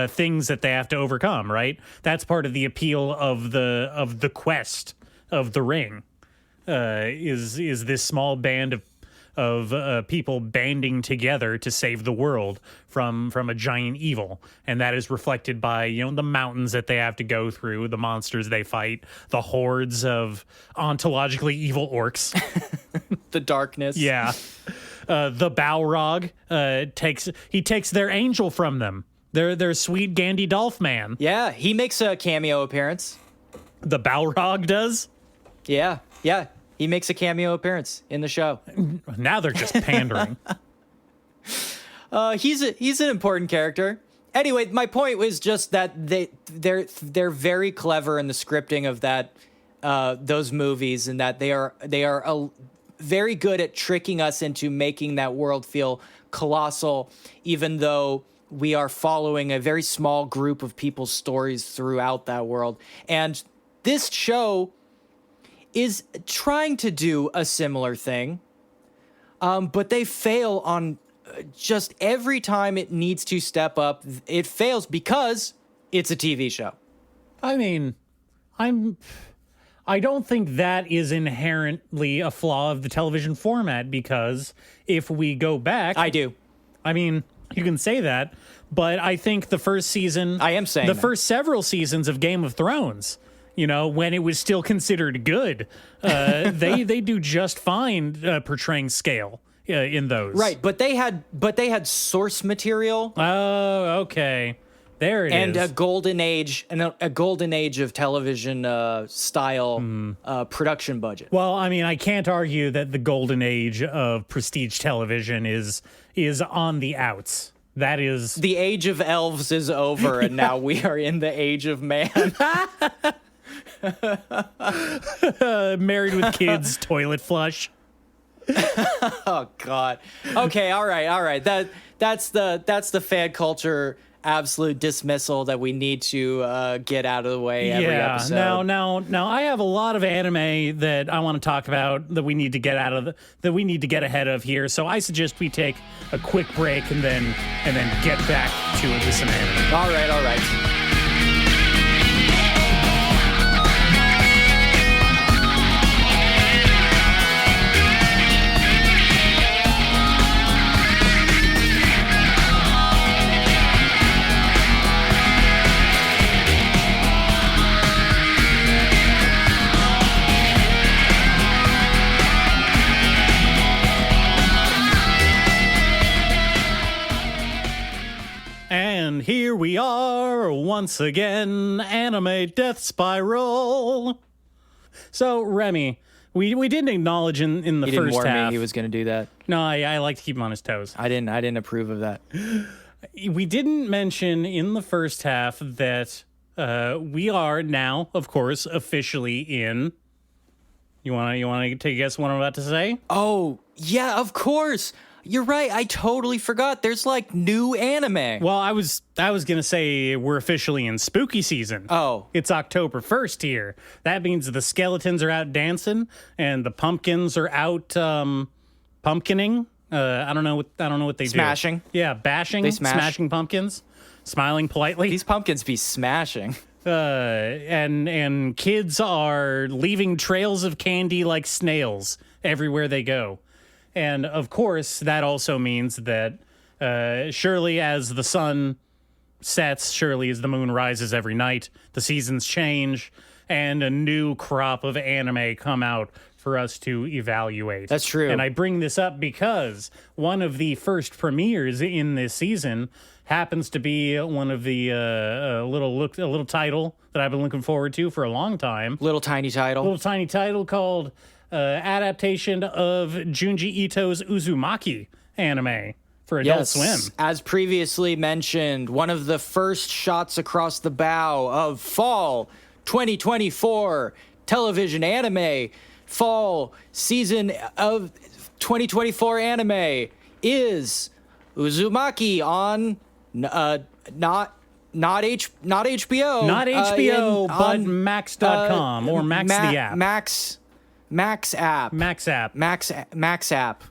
things that they have to overcome. Right, that's part of the appeal of the quest of the ring. Is this small band of people banding together to save the world from a giant evil, and that is reflected by the mountains that they have to go through, the monsters they fight, the hordes of ontologically evil orcs, the darkness. Yeah, the Balrog takes their angel from them. Their sweet Gandalf man. Yeah, he makes a cameo appearance. The Balrog does. Yeah. He makes a cameo appearance in the show. Now they're just pandering. He's an important character. Anyway, my point was just that they're very clever in the scripting of those movies, and that they are very good at tricking us into making that world feel colossal, even though we are following a very small group of people's stories throughout that world. And this show is trying to do a similar thing, but they fail on just every time it needs to step up. It fails because it's a TV show. I mean, I don't think that is inherently a flaw of the television format, because if we go back... I do. I mean, you can say that, but I think the first season... I am saying the first several seasons of Game of Thrones... when it was still considered good, they do just fine portraying scale in those. Right, but they had source material. Oh, okay, there it is. And a golden age of television style production budget. Well, I mean, I can't argue that the golden age of prestige television is on the outs. That is The age of elves is over, and now we are in the age of man. Married with Kids toilet flush. Oh God. Okay. All right. That's the fan culture absolute dismissal that we need to get out of the way every episode. Now I have a lot of anime that I want to talk about that we need to get that we need to get ahead of here. So I suggest we take a quick break and then get back to this anime. All right. And here we are once again, Anime Death Spiral. So, Remy, we didn't acknowledge in the He didn't first warn half. me he was going to do that. No, I like to keep him on his toes. I didn't approve of that. We didn't mention in the first half that we are now, of course, officially in. You want to take a guess what I'm about to say? Oh, yeah, of course. You're right. I totally forgot. There's like new anime. Well, I was gonna say we're officially in spooky season. Oh. It's October 1st here. That means the skeletons are out dancing and the pumpkins are out pumpkining. I don't know what they Smashing. do. Yeah, bashing. They smash. Smashing pumpkins, smiling politely. These pumpkins be smashing. And kids are leaving trails of candy like snails everywhere they go. And of course, that also means that surely as the sun sets, surely as the moon rises every night, the seasons change and a new crop of anime come out for us to evaluate. That's true. And I bring this up because one of the first premieres in this season happens to be one of the a little title that I've been looking forward to for a long time. Little tiny title. Little tiny title called adaptation of Junji Ito's Uzumaki anime for Adult Swim. As previously mentioned, one of the first shots across the bow of fall 2024 television anime. Fall season of 2024 anime is Uzumaki on not HBO. Not HBO, but Max.com or Max the app. Max app. Max app.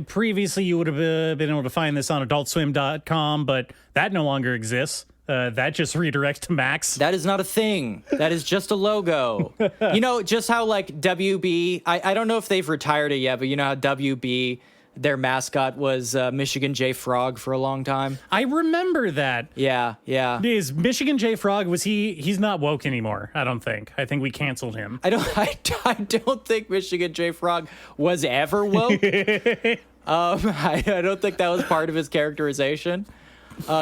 Previously, you would have been able to find this on AdultSwim.com, but that no longer exists. That just redirects to Max. That is not a thing. That is just a logo. You know, just how like WB, I don't know if they've retired it yet, but you know how WB, their mascot was Michigan J. Frog for a long time? I remember that. Yeah. Is Michigan J. Frog, he's not woke anymore, I don't think. I think we canceled him. I don't think Michigan J. Frog was ever woke. I don't think that was part of his characterization.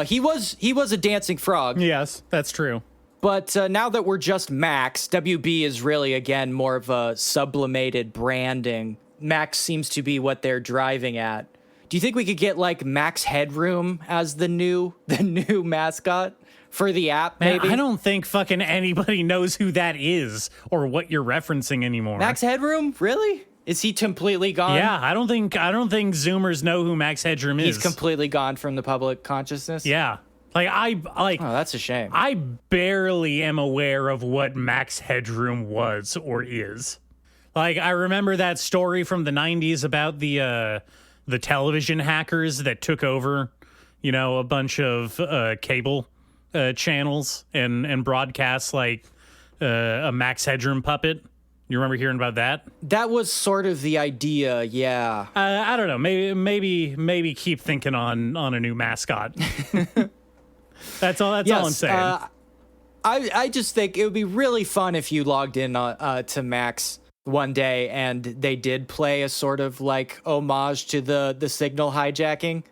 He was a dancing frog. Yes, that's true. But now that we're just Max, WB is really, again, more of a sublimated branding. Max seems to be what they're driving at. Do you think we could get like Max Headroom as the new mascot for the app? Man, maybe I don't think fucking anybody knows who that is or what you're referencing anymore. Max Headroom, really? Is he completely gone? Yeah, I don't think Zoomers know who Max Headroom is. He's completely gone from the public consciousness. Yeah, oh, that's a shame. I barely am aware of what Max Headroom was or is. Like, I remember that story from the 90s about the television hackers that took over, you know, a bunch of cable channels and broadcasts like a Max Headroom puppet. You remember hearing about that? That was sort of the idea, yeah. I don't know. Maybe keep thinking on a new mascot. That's all I'm saying. I just think it would be really fun if you logged in to Max one day and they did play a sort of like homage to the signal hijacking.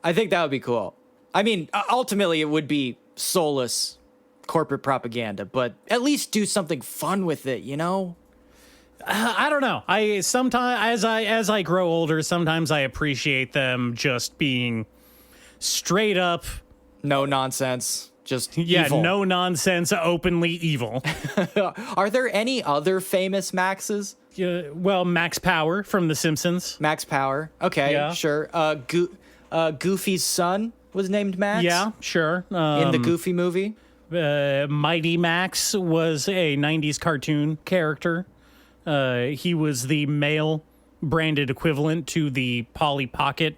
I think that would be cool. I mean, ultimately it would be soulless corporate propaganda, but at least do something fun with it, you know? I don't know. I sometimes as I grow older, sometimes I appreciate them just being straight up, No nonsense. Just yeah, evil. no nonsense, openly evil. Are there any other famous Maxes? Well, Max Power from The Simpsons. Max Power. Okay, Yeah. sure. Goofy's son was named Max. Yeah, sure. In the Goofy movie. Mighty Max was a 90s cartoon character. He was the male branded equivalent to the Polly Pocket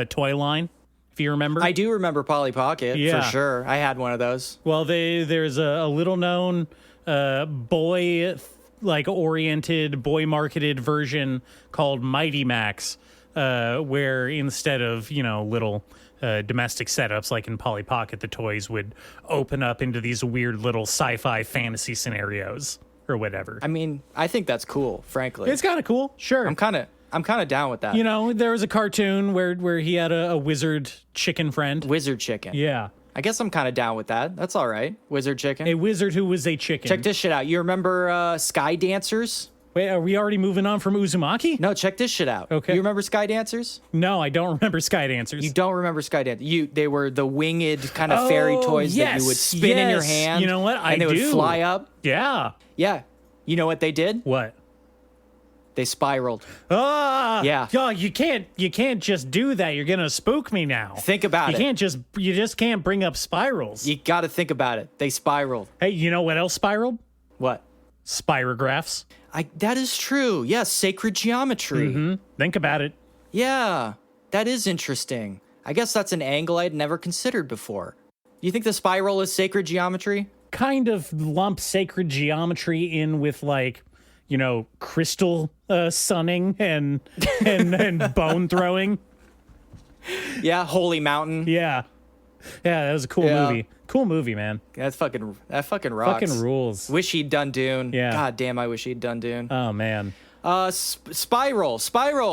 toy line, if you remember. I do remember Polly Pocket Yeah. for sure. I had one of those. Well, there's a little known boy oriented, boy marketed version called Mighty Max, where instead of, little domestic setups like in Polly Pocket, the toys would open up into these weird little sci-fi fantasy scenarios or whatever. I mean, I think that's cool, frankly. It's kind of cool. Sure. I'm kind of down with that. There was a cartoon where he had a wizard chicken friend. Wizard chicken. Yeah. I guess I'm kind of down with that. That's all right. Wizard chicken. A wizard who was a chicken. Check this shit out. You remember Sky Dancers? Wait, are we already moving on from Uzumaki? No, check this shit out. Okay. You remember Sky Dancers? No, I don't remember Sky Dancers. You don't remember Sky Dancers. They were the winged kind of fairy toys that you would spin in your yes. hand. You know what? And they would fly up. Yeah. Yeah. You know what they did? What? They spiraled. Ah, Yeah. Oh, you can't just do that. You're gonna spook me now. Think about it. You just can't bring up spirals. You got to think about it. They spiraled. Hey, you know what else spiraled? What? Spirographs. That is true. Yes, sacred geometry. Think about it. Yeah, that is interesting. I guess that's an angle I'd never considered before. You think the spiral is sacred geometry? Kind of lump sacred geometry in with crystal sunning and bone throwing. Yeah, Holy Mountain. Yeah, that was a cool Yeah. movie. Cool movie, man. That fucking rocks. Fucking rules. Wish he'd done Dune. Yeah. God damn, I wish he'd done Dune. Oh man. Spiral,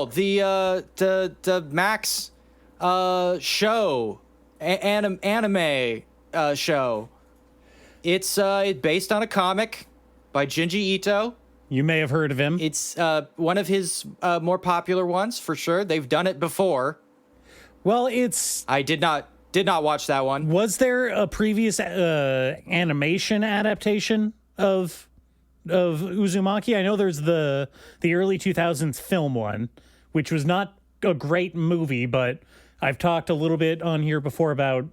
the Max show, anime show. It's based on a comic by Junji Ito. You may have heard of him. It's one of his more popular ones for sure. They've done it before. Well, I did not watch that one. was there a previous animation adaptation of Uzumaki? I know there's the early 2000s film one, which was not a great movie, but I've talked a little bit on here before about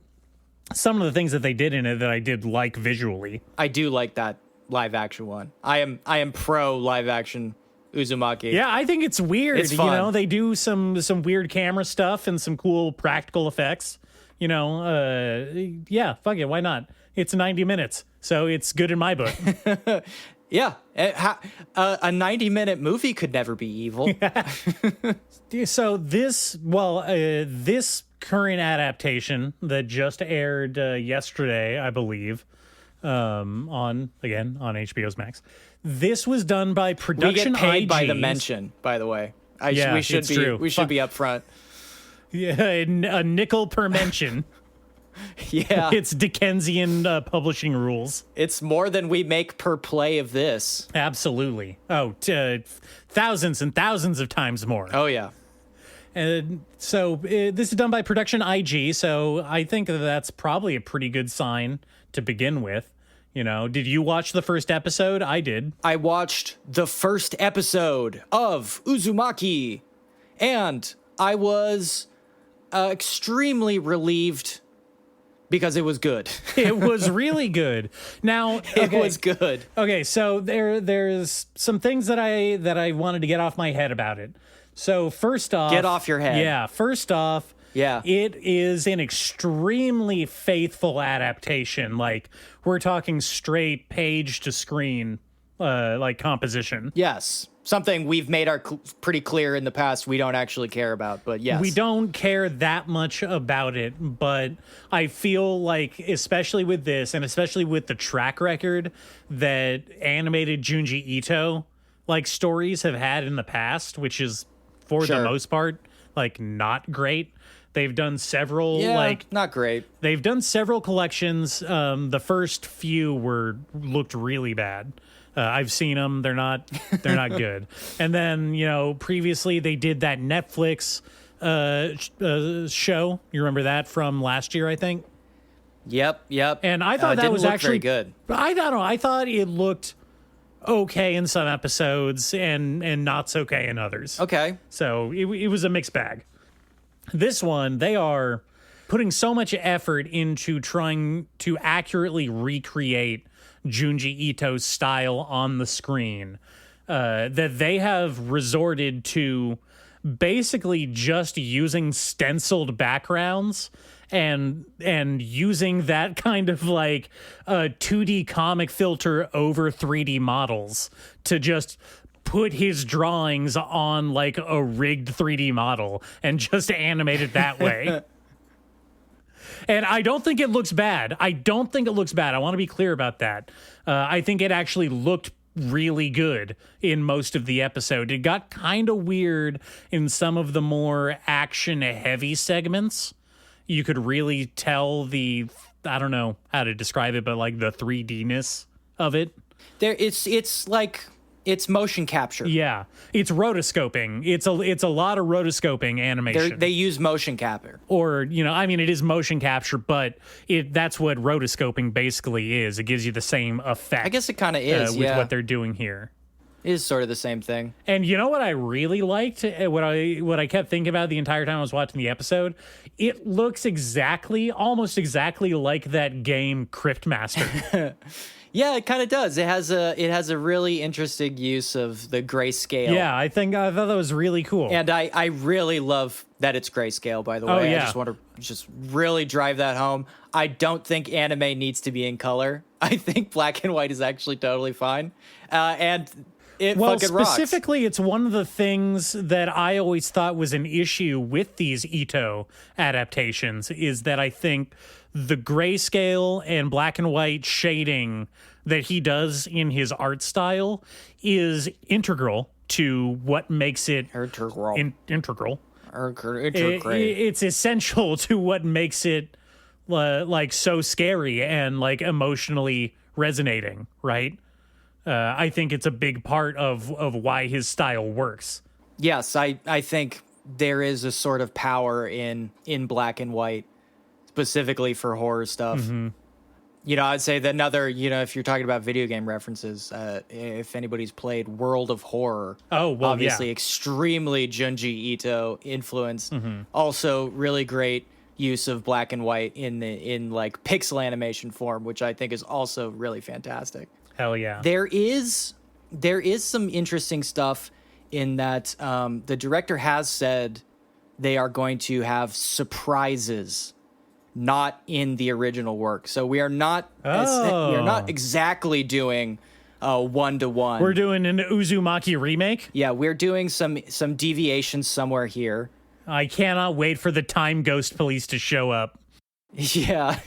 some of the things that they did in it that I did like visually. I do like that live action one. I am pro live action Uzumaki. Yeah, I think it's weird. It's fun. They do some weird camera stuff and some cool practical effects. Yeah, fuck it, why not? It's 90 minutes, so it's good in my book. Yeah. A 90-minute movie could never be evil. So this current adaptation that just aired yesterday, I believe, on HBO's Max. This was done by We Production get paid by the IGs. mention, by the way. Yeah, we should it's be true. we should be upfront. Yeah, a nickel per mention. Yeah. It's Dickensian publishing rules. It's more than we make per play of this. Absolutely. Oh, thousands and thousands of times more. Oh yeah. So this is done by Production IG, so I think that's probably a pretty good sign to begin with. Did you watch the first episode? I did. I watched the first episode of Uzumaki, and I was extremely relieved because it was good. It was really good. Now, It was good. Okay, so there's some things that I wanted to get off my head about it. So first off, Get off your head. Yeah, first off, Yeah. it is an extremely faithful adaptation. Like we're talking straight page to screen, composition. Yes. Something we've made pretty clear in the past we don't actually care about, but yes. We don't care that much about it, but I feel like, especially with this, and especially with the track record that animated Junji Ito stories have had in the past, which is for the Sure. most part not great. They've done several not great. they've done several collections. The first few looked really bad. I've seen them. They're not good. And then, previously they did that Netflix show. You remember that from last year, I think? Yep. And I thought that didn't was look actually very good. I don't know. I thought it looked okay in some episodes and not so okay in others. Okay. So it was a mixed bag. This one, they are putting so much effort into trying to accurately recreate Junji Ito's style on the screen that they have resorted to basically just using stenciled backgrounds and using that kind of like a 2D comic filter over 3D models to just put his drawings on like a rigged 3D model and just animate it that way. And I don't think it looks bad. I want to be clear about that. I think it actually looked really good in most of the episode. It got kind of weird in some of the more action-heavy segments. You could really tell I don't know how to describe it, but like the 3D-ness of it. It's motion capture. Yeah, it's rotoscoping. It's a lot of rotoscoping animation. They use motion capture. Or, it is motion capture, but that's what rotoscoping basically is. It gives you the same effect. I guess it kind of is, with what they're doing here. It is sort of the same thing. And you know what I really liked? What I kept thinking about the entire time I was watching the episode? It looks almost exactly like that game Cryptmaster. Yeah, it kind of does. It has a really interesting use of the grayscale. Yeah, I thought that was really cool. And I really love that it's grayscale, by the way. Oh, yeah. I just want to really drive that home. I don't think anime needs to be in color. I think black and white is actually totally fine. And it fucking rocks. Specifically, it's one of the things that I always thought was an issue with these Ito adaptations is that I think the grayscale and black and white shading that he does in his art style is integral to what makes it integral. It's essential to what makes it like so scary and like emotionally resonating, right? I think it's a big part of why his style works. Yes, I think there is a sort of power in black and white, specifically for horror stuff. Mm-hmm. I'd say that another, if you're talking about video game references, if anybody's played World of Horror, obviously extremely Junji Ito influence. Mm-hmm. Also really great use of black and white in like pixel animation form, which I think is also really fantastic. Hell yeah. There is some interesting stuff in that the director has said they are going to have surprises not in the original work. So we are not exactly doing 1-to-1. We're doing an Uzumaki remake? Yeah, we're doing some deviations somewhere here. I cannot wait for the Time Ghost Police to show up. Yeah.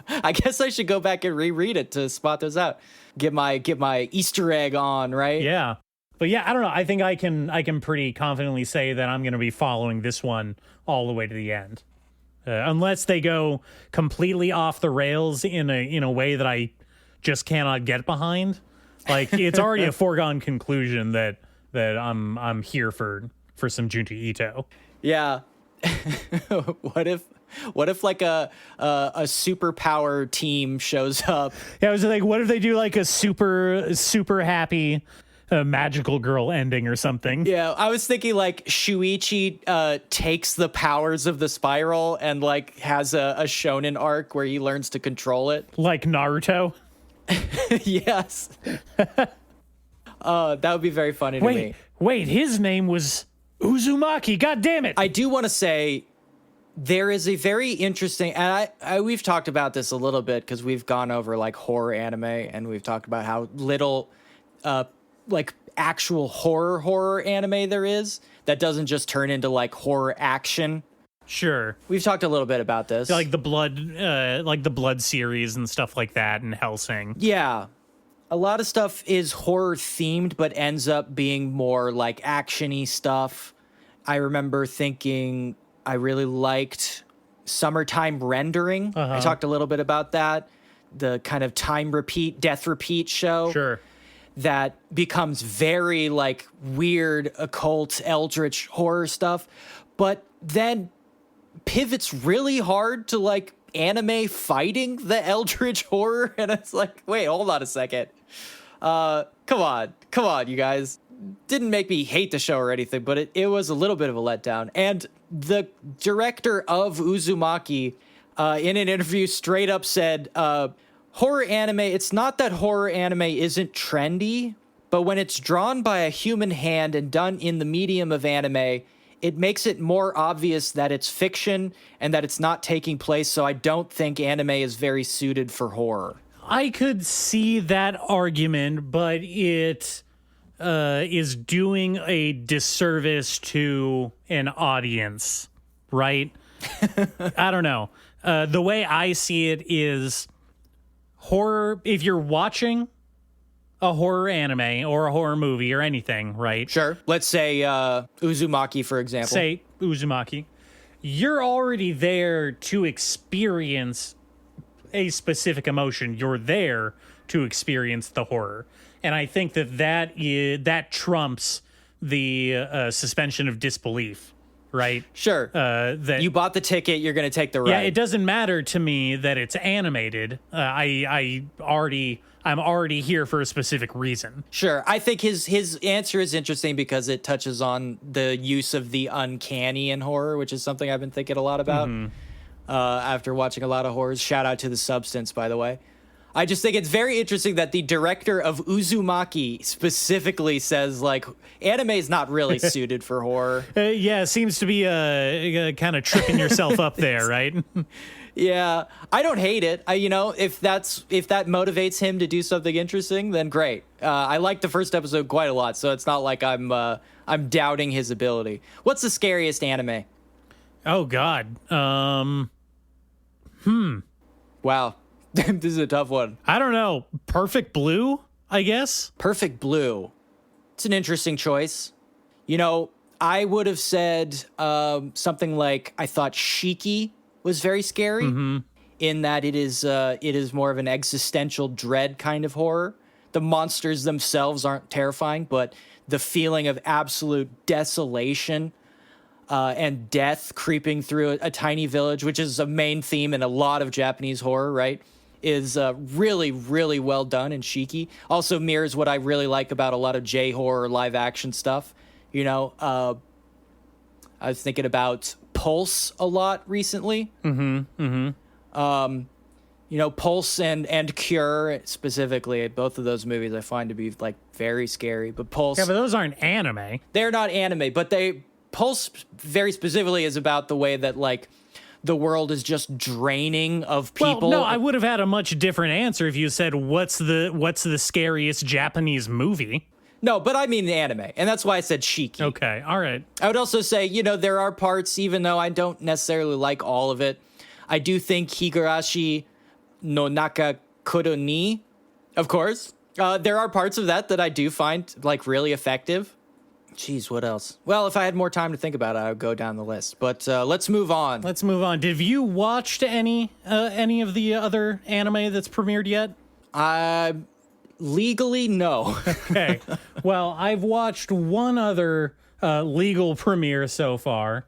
I guess I should go back and reread it to spot those out. Get my Easter egg on, right? Yeah. But yeah, I don't know. I think I can pretty confidently say that I'm going to be following this one all the way to the end. Unless they go completely off the rails in a way that I just cannot get behind. Like it's already a foregone conclusion that I'm here for some Junji Ito. Yeah. What if like a superpower team shows up? Yeah, I was like, what if they do like a super happy magical girl ending or something? Yeah, I was thinking like Shuichi takes the powers of the spiral and like has a shonen arc where he learns to control it. Like Naruto? Yes. That would be very funny to me. Wait, his name was Uzumaki. God damn it. I do want to say there is a very interesting, and we've talked about this a little bit because we've gone over like horror anime and we've talked about how little like actual horror anime there is that doesn't just turn into like horror action. Sure. We've talked a little bit about this. Like the Blood series and stuff like that and Hellsing. Yeah. A lot of stuff is horror themed but ends up being more like action-y stuff. I remember thinking I really liked Summertime Rendering. I talked a little bit about that. The kind of death repeat show. Sure. That becomes very like weird, occult, eldritch horror stuff. But then pivots really hard to like anime fighting the eldritch horror, and it's like, wait, hold on a second. Come on, you guys. Didn't make me hate the show or anything, but it was a little bit of a letdown. And the director of Uzumaki, in an interview, straight up said, horror anime, it's not that horror anime isn't trendy, but when it's drawn by a human hand and done in the medium of anime, it makes it more obvious that it's fiction and that it's not taking place, so I don't think anime is very suited for horror. I could see that argument, but it is doing a disservice to an audience, right? I don't know. The way I see it is horror, if you're watching a horror anime or a horror movie or anything, right? Sure. Let's say Uzumaki, for example. Say Uzumaki. You're already there to experience a specific emotion. You're there to experience the horror. And I think that trumps the suspension of disbelief, right? Sure. That you bought the ticket, you're going to take the ride. Yeah, it doesn't matter to me that it's animated. I'm already here for a specific reason. Sure. I think his answer is interesting because it touches on the use of the uncanny in horror, which is something I've been thinking a lot about after watching a lot of horrors. Shout out to The Substance, by the way. I just think it's very interesting that the director of Uzumaki specifically says, like, anime is not really suited for horror. Yeah, seems to be kind of tripping yourself up there, right? Yeah, I don't hate it. If that motivates him to do something interesting, then great. I liked the first episode quite a lot, so it's not like I'm doubting his ability. What's the scariest anime? Oh God. Wow. This is a tough one. I don't know. Perfect Blue, I guess. Perfect Blue. It's an interesting choice. I would have said something like, I thought Shiki was very scary in that it is more of an existential dread kind of horror. The monsters themselves aren't terrifying, but the feeling of absolute desolation and death creeping through a tiny village, which is a main theme in a lot of Japanese horror, right, is really, really well done in Shiki. Also mirrors what I really like about a lot of J-horror live action stuff. I was thinking about Pulse a lot recently. Pulse and Cure specifically, both of those movies I find to be like very scary. But Pulse, yeah, but those aren't anime. They're not anime, but Pulse very specifically is about the way that like the world is just draining of people. Well, no, I would have had a much different answer if you said what's the scariest Japanese movie. No, but I mean the anime, and that's why I said Shiki. Okay, all right. I would also say, there are parts, even though I don't necessarily like all of it, I do think Higurashi no Naka Koro ni, of course, there are parts of that I do find like really effective. Jeez, what else? Well, if I had more time to think about it, I would go down the list. But let's move on. Have you watched any of the other anime that's premiered yet? Legally, no. Okay. Well, I've watched one other legal premiere so far.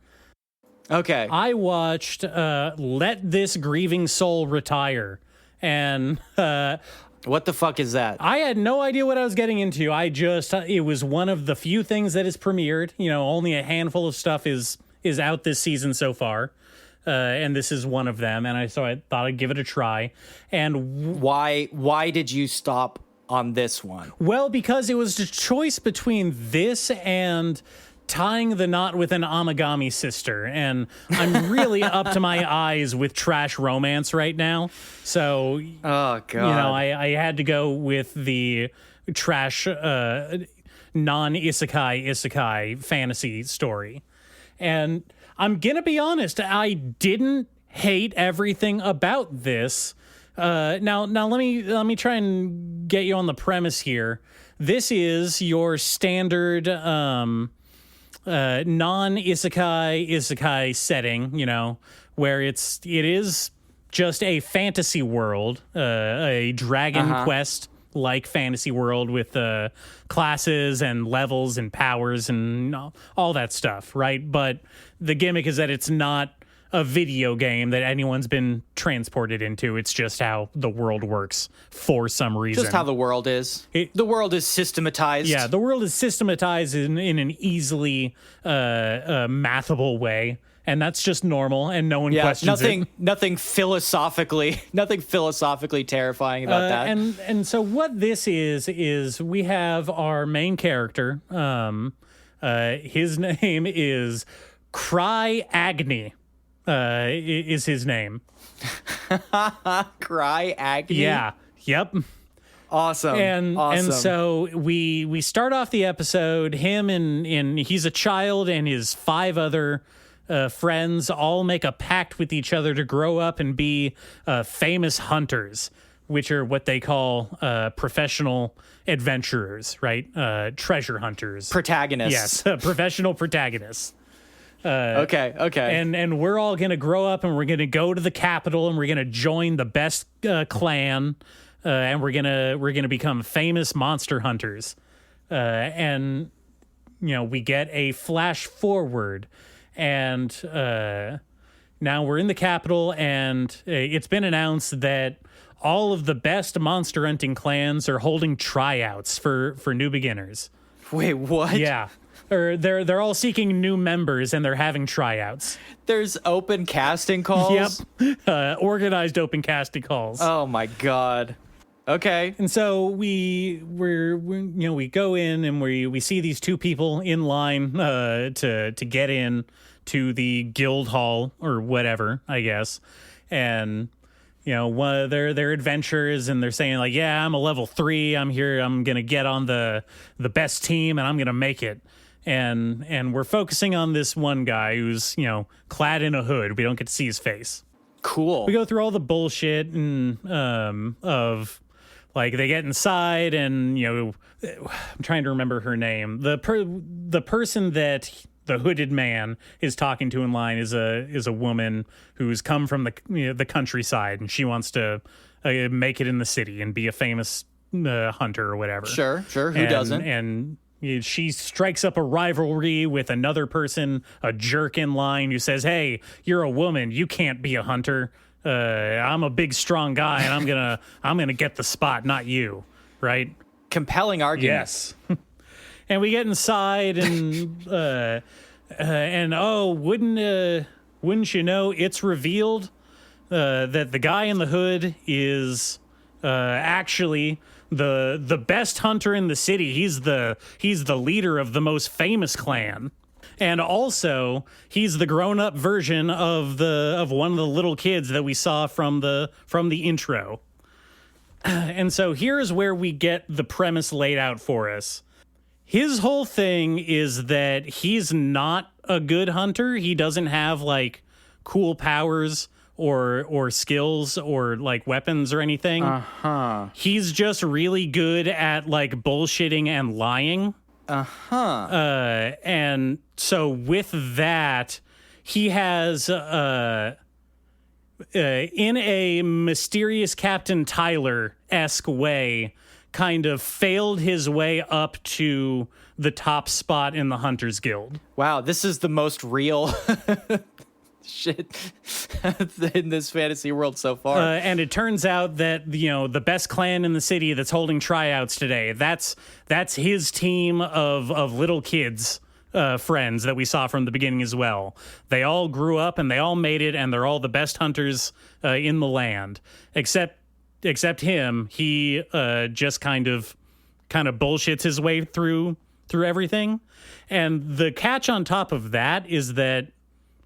Okay. I watched Let This Grieving Soul Retire. And what the fuck is that? I had no idea what I was getting into. It was one of the few things that is premiered. Only a handful of stuff is out this season so far. And this is one of them. And so I thought I'd give it a try. And why did you stop on this one? Well, because it was a choice between this and tying the knot with an Amagami sister, and I'm really up to my eyes with trash romance right now. So, oh god, I had to go with the trash non-isekai fantasy story. And I'm gonna be honest, I didn't hate everything about this. Now let me try and get you on the premise here. This is your standard non-isekai setting, where it is just a fantasy world, a Dragon Quest like fantasy world with classes and levels and powers and all that stuff, right? But the gimmick is that it's not a video game that anyone's been transported into. It's just how the world works for some reason. Just how the world is. The world is systematized. Yeah, the world is systematized in an easily mathable way. And that's just normal, and no one questions it. Nothing philosophically terrifying about that. And so what this is we have our main character. His name is Cry Agni. Is his name? Cry Agni. Yeah. Yep. Awesome. And so we start off the episode. Him and he's a child, and his 5 other friends all make a pact with each other to grow up and be famous hunters, which are what they call professional adventurers, right? Treasure hunters. Protagonists. Yes, professional protagonists. Okay. And we're all going to grow up, and we're going to go to the capital, and we're going to join the best clan, and we're going to become famous monster hunters. And we get a flash forward. And now we're in the capital, and it's been announced that all of the best monster hunting clans are holding tryouts for new beginners. Wait, what? Yeah. Or they're all seeking new members, and they're having tryouts. There's open casting calls? Yep. Organized open casting calls. Oh my god. Okay. And so we go in, and we see these 2 people in line to get in to the guild hall or whatever, I guess. And one of their adventures, and they're saying like, yeah, I'm a level 3, I'm here, I'm gonna get on the best team, and I'm gonna make it. And we're focusing on this one guy who's clad in a hood. We don't get to see his face. Cool. We go through all the bullshit and of like they get inside, and I'm trying to remember her name. The person that the hooded man is talking to in line is a woman who's come from the countryside, and she wants to make it in the city and be a famous hunter or whatever. Sure. Who doesn't? And she strikes up a rivalry with another person, a jerk in line who says, "Hey, you're a woman. You can't be a hunter. I'm a big, strong guy, and I'm gonna get the spot, not you." Right? Compelling argument. Yes. And we get inside, and wouldn't you know, it's revealed that the guy in the hood is actually the best hunter in the city. He's the leader of the most famous clan. And also, he's the grown-up version of one of the little kids that we saw from the intro. And so here's where we get the premise laid out for us. His whole thing is that he's not a good hunter. He doesn't have like cool powers or skills or like weapons or anything. He's just really good at like bullshitting and lying. And so with that, he has in a mysterious Captain Tyler-esque way kind of failed his way up to the top spot in the Hunters Guild. Wow, this is the most real shit in this fantasy world so far. And it turns out that the best clan in the city that's holding tryouts today, that's his team of little kids, friends that we saw from the beginning as well. They all grew up and they all made it, and they're all the best hunters in the land, except him. He just kind of bullshits his way through everything. And the catch on top of that is that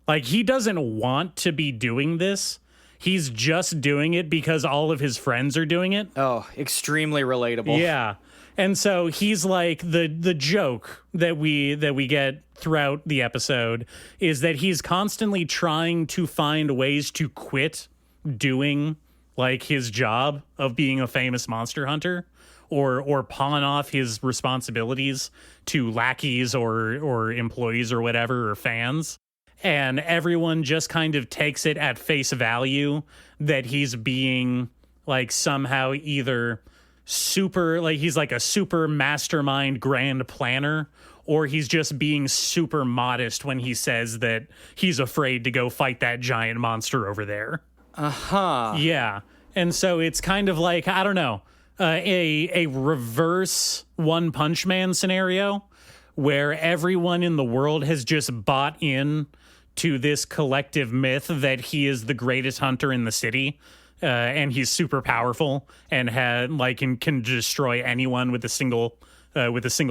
like he doesn't want to be doing this. He's just doing it because all of his friends are doing it. Oh, extremely relatable. Yeah. And so he's like the joke that we get throughout the episode is that he's constantly trying to find ways to quit doing like his job of being a famous monster hunter, or pawn off his responsibilities to lackeys or employees or whatever, or fans. And everyone just kind of takes it at face value that he's being like somehow either super, like he's like a super mastermind grand planner, or he's just being super modest when he says that he's afraid to go fight that giant monster over there. Uh-huh. Yeah. And so it's kind of like, I don't know, a reverse One Punch Man scenario where everyone in the world has just bought in to this collective myth that he is the greatest hunter in the city. And he's super powerful and can destroy anyone with a single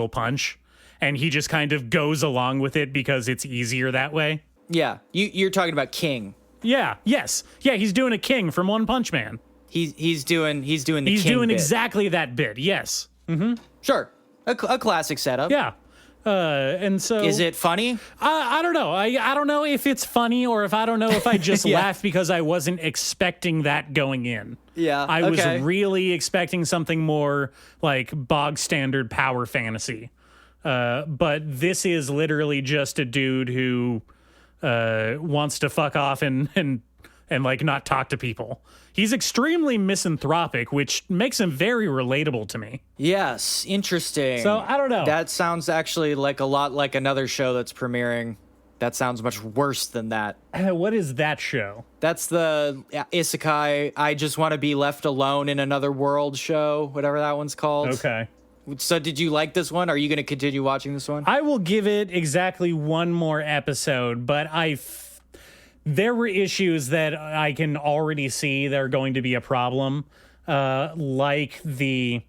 punch. And he just kind of goes along with it because it's easier that way. Yeah, you're talking about King. Yeah. Yes. Yeah. He's doing a King from One Punch Man. He's doing the King bit. Exactly that bit. Yes. Mm-hmm. Sure, a classic setup. Yeah. And so is it funny? I don't know. I don't know if it's funny or if I don't know if I just laughed because I wasn't expecting that going in. Yeah. I was really expecting something more like bog standard power fantasy. But this is literally just a dude who wants to fuck off and like not talk to people. He's extremely misanthropic, which makes him very relatable to me. Yes, interesting. So I don't know. That sounds actually like a lot like another show that's premiering. That sounds much worse than that. What is that show? That's the Isekai, I Just Want to Be Left Alone in Another World show, whatever that one's called. Okay. So did you like this one? Are you going to continue watching this one? I will give it exactly one more episode, but there were issues that I can already see that are going to be a problem, like the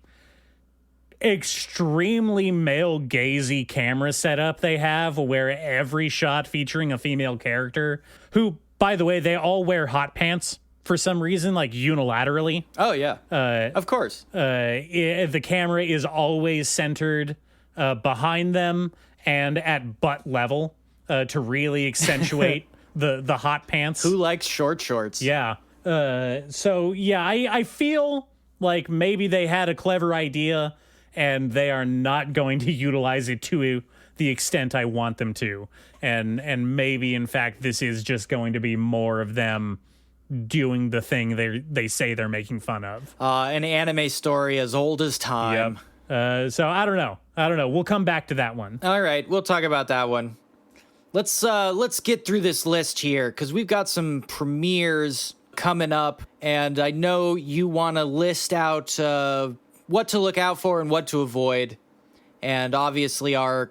extremely male-gazy camera setup they have, where every shot featuring a female character, who, by the way, they all wear hot pants for some reason, like unilaterally. Oh, yeah. Of course. The camera is always centered behind them and at butt level to really accentuate the hot pants. Who likes short shorts? Yeah. So, yeah, I feel like maybe they had a clever idea and they are not going to utilize it to the extent I want them to. And maybe, in fact, this is just going to be more of them doing the thing they say they're making fun of. An anime story as old as time. Yep. So I don't know. We'll come back to that one. All right, we'll talk about that one. Let's get through this list here, because we've got some premieres coming up, and I know you want to list out what to look out for and what to avoid. And obviously our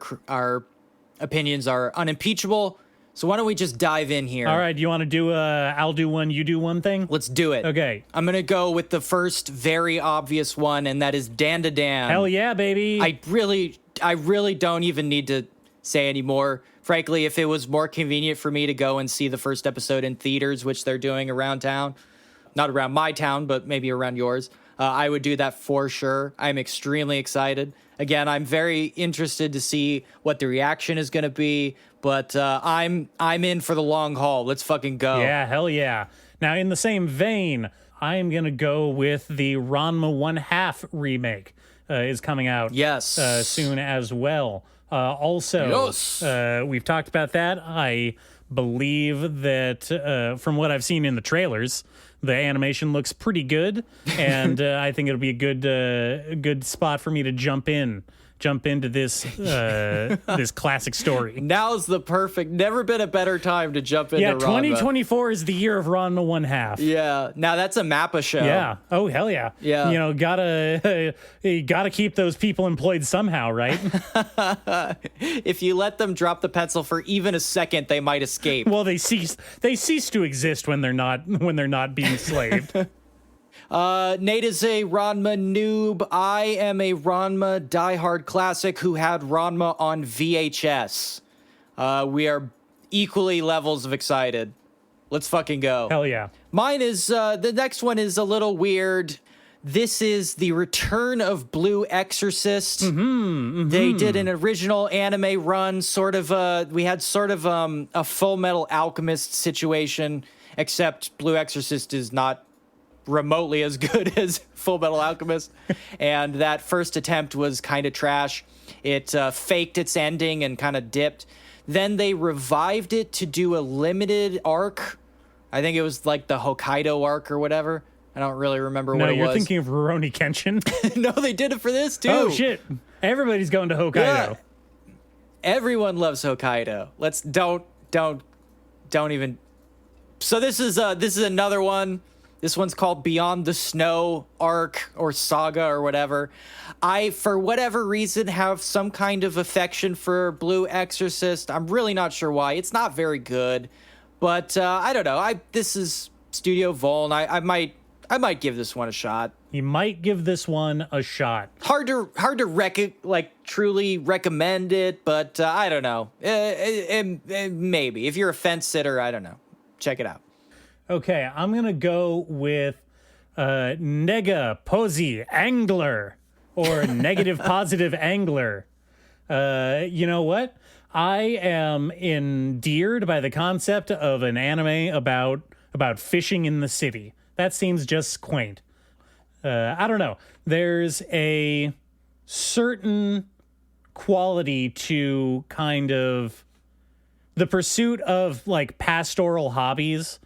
opinions are unimpeachable. So why don't we just dive in here? All right, you want to do I'll do one, you do one thing? Let's do it. Okay. I'm going to go with the first very obvious one, and that is Dan to Dan. Hell yeah, baby. I really don't even need to say anymore. Frankly, if it was more convenient for me to go and see the first episode in theaters, which they're doing around town, not around my town, but maybe around yours, I would do that for sure. I'm extremely excited. Again, I'm very interested to see what the reaction is going to be, but I'm in for the long haul. Let's fucking go. Yeah, hell yeah. Now, in the same vein, I am going to go with the Ranma 1/2 remake is coming out soon as well. Also, we've talked about that. I believe that from what I've seen in the trailers, the animation looks pretty good, and I think it'll be a good spot for me to jump into this this classic story. Now's the perfect, never been a better time to jump into Ranma. 2024 is the year of Ranma 1/2. Yeah, now that's a Mappa show. Yeah. Oh, hell yeah. Yeah. You know, gotta keep those people employed somehow, right? If you let them drop the pencil for even a second, they might escape. Well, they cease to exist when they're not being slaved. Nate is a Ranma noob. I am a Ranma diehard classic who had Ranma on VHS. We are equally levels of excited. Let's fucking go. Hell yeah. Mine is, the next one is a little weird. This is the return of Blue Exorcist. They did an original anime run, we had a Full Metal Alchemist situation, except Blue Exorcist is not remotely as good as Full Metal Alchemist, and that first attempt was kind of trash. It faked its ending and kind of dipped. Then they revived it to do a limited arc. I think it was like the Hokkaido arc or whatever. I don't really remember what No, it was. you're thinking of Rurouni Kenshin. No, they did it for this too. Oh shit! Everybody's going to Hokkaido. Yeah. Everyone loves Hokkaido. Let's don't even. So this is another one. This one's called Beyond the Snow Arc or Saga or whatever. I, for whatever reason, have some kind of affection for Blue Exorcist. I'm really not sure why. It's not very good, but I don't know. This is Studio Voln. I might give this one a shot. You might give this one a shot. Hard to truly recommend it, but I don't know. Maybe if you're a fence sitter, I don't know. Check it out. Okay, I'm gonna go with Nega Posi Angler or Negative Positive Angler. You know what? I am endeared by the concept of an anime about fishing in the city. That seems just quaint. I don't know. There's a certain quality to kind of the pursuit of like pastoral hobbies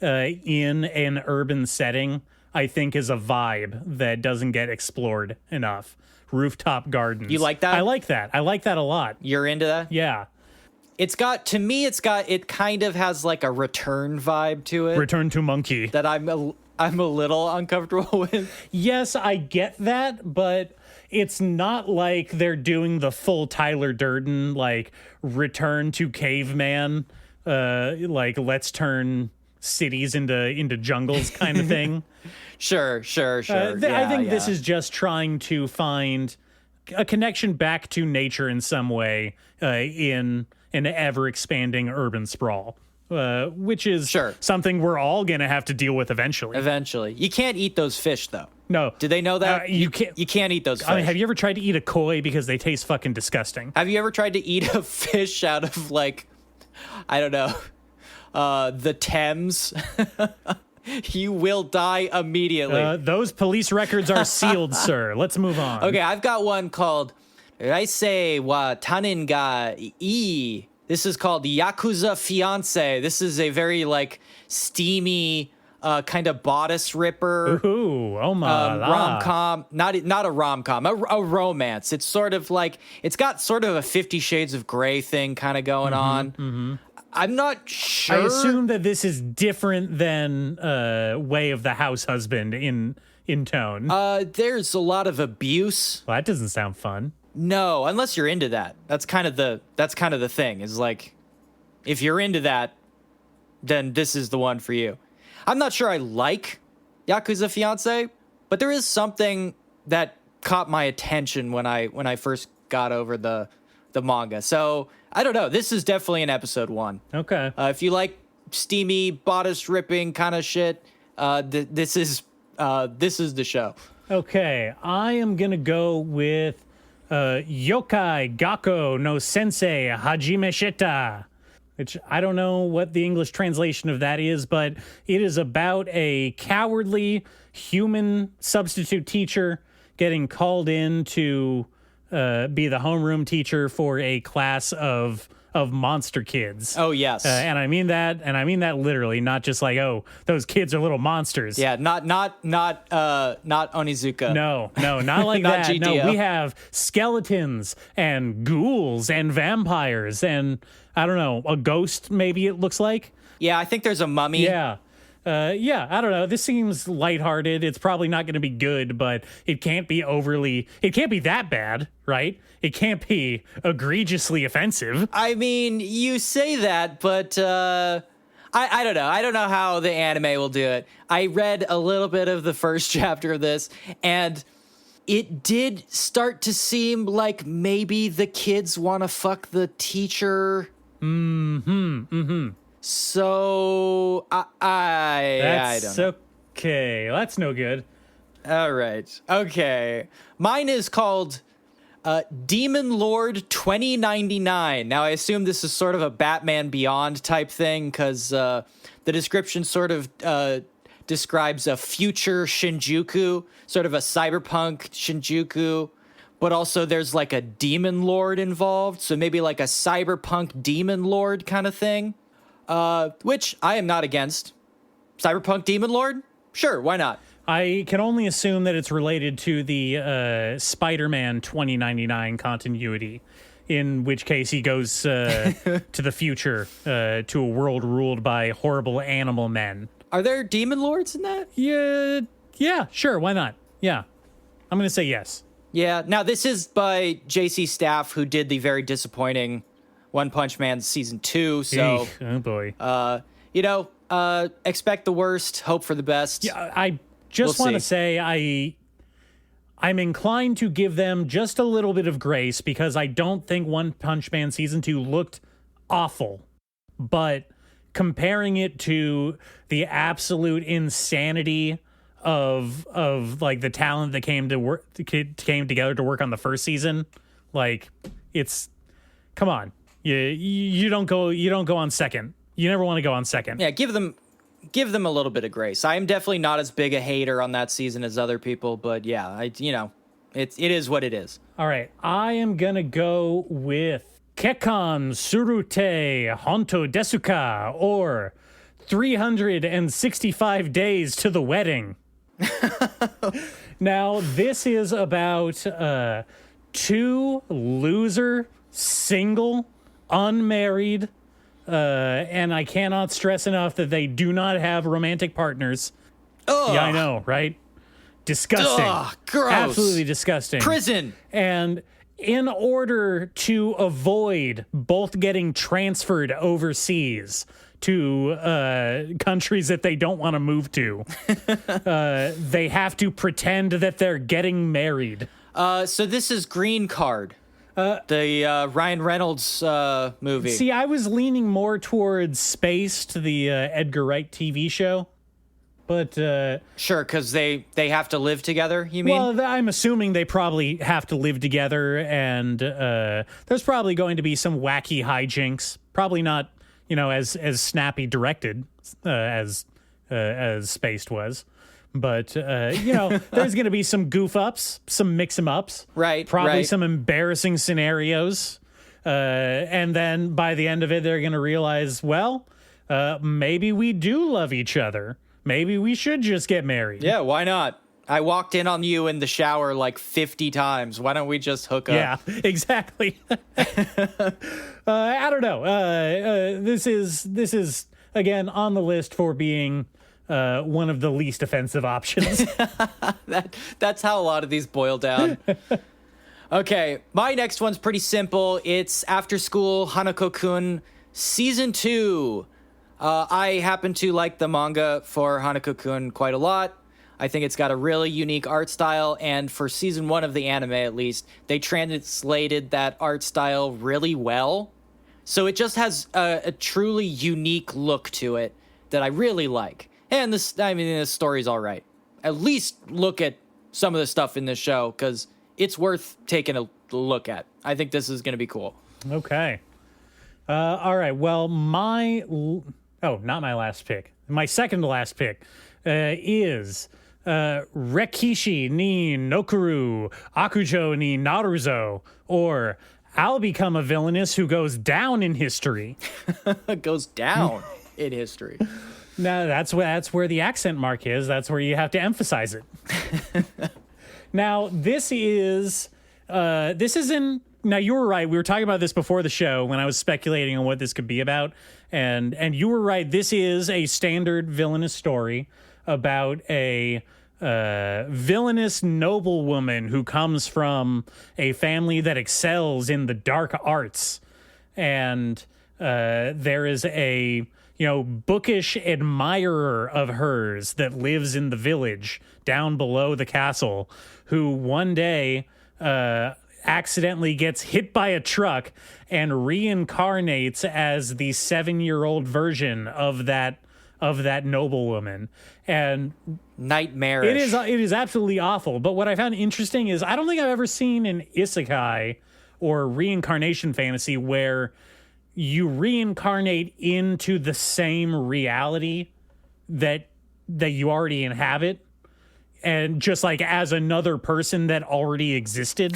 in an urban setting, I think is a vibe that doesn't get explored enough. Rooftop gardens. You like that? I like that. I like that a lot. You're into that? Yeah. It kind of has like a Return vibe to it. Return to Monkey. That I'm a little uncomfortable with. Yes, I get that, but it's not like they're doing the full Tyler Durden, like Return to Caveman, like let's turn cities into jungles kind of thing. Sure. I think this is just trying to find a connection back to nature in some way in an ever-expanding urban sprawl. Which is something we're all going to have to deal with eventually. Eventually. You can't eat those fish, though. No. Did they know that? You can't. You can't eat those fish. I mean, have you ever tried to eat a koi because they taste fucking disgusting? Have you ever tried to eat a fish out of, like, I don't know, the Thames? You will die immediately. Those police records are sealed, sir. Let's move on. Okay, I've got one called Raisei wa Tanin ga ii. This is called Yakuza Fiancé. This is a very, like, steamy kind of bodice ripper. Ooh, oh my rom-com. Not a rom-com, a romance. It's sort of like, it's got sort of a 50 Shades of Grey thing kind of going on. Mm-hmm. I'm not sure. I assume that this is different than Way of the House Husband in tone. There's a lot of abuse. Well, that doesn't sound fun. No, unless you're into that. That's kind of the thing. Is like, if you're into that, then this is the one for you. I'm not sure I like Yakuza Fiancé, but there is something that caught my attention when I first got over the manga. So I don't know. This is definitely an episode 1. Okay. If you like steamy bodice ripping kind of shit, this is the show. Okay, I am gonna go with Yokai Gakko no Sensei Hajime Shita, which I don't know what the English translation of that is, but it is about a cowardly human substitute teacher getting called in to be the homeroom teacher for a class of monster kids. Oh yes, and I mean that literally, not just like, oh, those kids are little monsters. Yeah, not Onizuka. No, not like Not that. GTO. No, we have skeletons and ghouls and vampires and I don't know, a ghost. Maybe it looks like. Yeah, I think there's a mummy. Yeah. I don't know. This seems lighthearted. It's probably not going to be good, but it can't be that bad, right? It can't be egregiously offensive. I mean, you say that, but I don't know. I don't know how the anime will do it. I read a little bit of the first chapter of this, and it did start to seem like maybe the kids want to fuck the teacher. So I don't know. Okay. That's no good. All right. Okay. Mine is called Demon Lord 2099. Now, I assume this is sort of a Batman Beyond type thing because the description sort of describes a future Shinjuku, sort of a cyberpunk Shinjuku, but also there's like a demon lord involved. So maybe like a cyberpunk demon lord kind of thing. Which I am not against. Cyberpunk Demon Lord? Sure, why not? I can only assume that it's related to the Spider-Man 2099 continuity, in which case he goes to the future, to a world ruled by horrible animal men. Are there demon lords in that? Yeah, sure, why not? Yeah, I'm going to say yes. Yeah. Now, this is by J.C. Staff, who did the very disappointing One Punch Man Season 2. So, Eek, oh boy. Expect the worst, hope for the best. Yeah, I just want to say I'm inclined to give them just a little bit of grace because I don't think One Punch Man Season 2 looked awful. But comparing it to the absolute insanity of like the talent that came together to work on the first season, like come on. You don't go on second. You never want to go on second. Yeah, give them a little bit of grace. I am definitely not as big a hater on that season as other people, but yeah, it is what it is. All right, I am gonna go with Kekkan Surute Honto Desuka, or 365 Days to the Wedding. Now, this is about two loser, single, unmarried, and I cannot stress enough that they do not have romantic partners. Ugh. Yeah, I know, right? Disgusting. Ugh, gross. Absolutely disgusting. Prison. And in order to avoid both getting transferred overseas to countries that they don't want to move to, they have to pretend that they're getting married. So this is Green Card, the Ryan Reynolds movie. See, I was leaning more towards Spaced, the Edgar Wright TV show. But sure, because they have to live together, you mean? Well, I'm assuming they probably have to live together, and there's probably going to be some wacky hijinks. Probably not, as snappy directed as Spaced was. But, there's going to be some goof ups, some mix 'em ups. Right. Probably some embarrassing scenarios. And then by the end of it, they're going to realize, well, maybe we do love each other. Maybe we should just get married. Yeah, why not? I walked in on you in the shower like 50 times. Why don't we just hook up? Yeah, exactly. I don't know. This is again on the list for being one of the least offensive options. That's how a lot of these boil down. Okay, my next one's pretty simple. It's After School Hanako-kun Season 2. I happen to like the manga for Hanako-kun quite a lot. I think it's got a really unique art style, and for Season 1 of the anime, at least, they translated that art style really well. So it just has a truly unique look to it that I really like. And the story's all right. At least look at some of the stuff in this show, because it's worth taking a look at. I think this is going to be cool. Okay. All right. Well, not my last pick. My second to last pick is Rekishi ni Nokuru Akujo ni Naruzo, or I'll become a villainess who goes down in history. Goes down in history. No, that's where the accent mark is. That's where you have to emphasize it. Now, this isn't. Now, you were right. We were talking about this before the show when I was speculating on what this could be about. And you were right. This is a standard villainous story about a villainous noblewoman who comes from a family that excels in the dark arts. And there is a, bookish admirer of hers that lives in the village down below the castle, who one day accidentally gets hit by a truck and reincarnates as the 7-year-old version of that noblewoman. And nightmarish. It is absolutely awful. But what I found interesting is I don't think I've ever seen an isekai or reincarnation fantasy where you reincarnate into the same reality that you already inhabit, and just like as another person that already existed.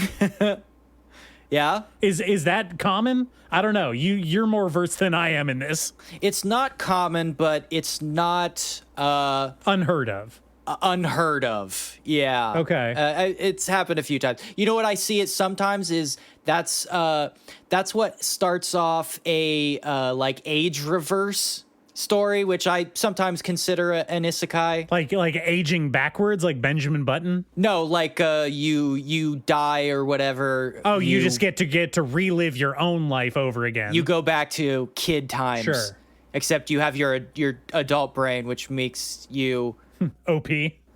Yeah. Is that common? I don't know. You're more versed than I am in this. It's not common, but it's not unheard of. unheard of. Yeah. Okay. It's happened a few times. You know what I see it sometimes is that's what starts off a like age reverse story, which I sometimes consider an isekai. Like aging backwards, like Benjamin Button. No, like you die or whatever. Oh, you just get to relive your own life over again. You go back to kid times. Sure. Except you have your adult brain, which makes you OP.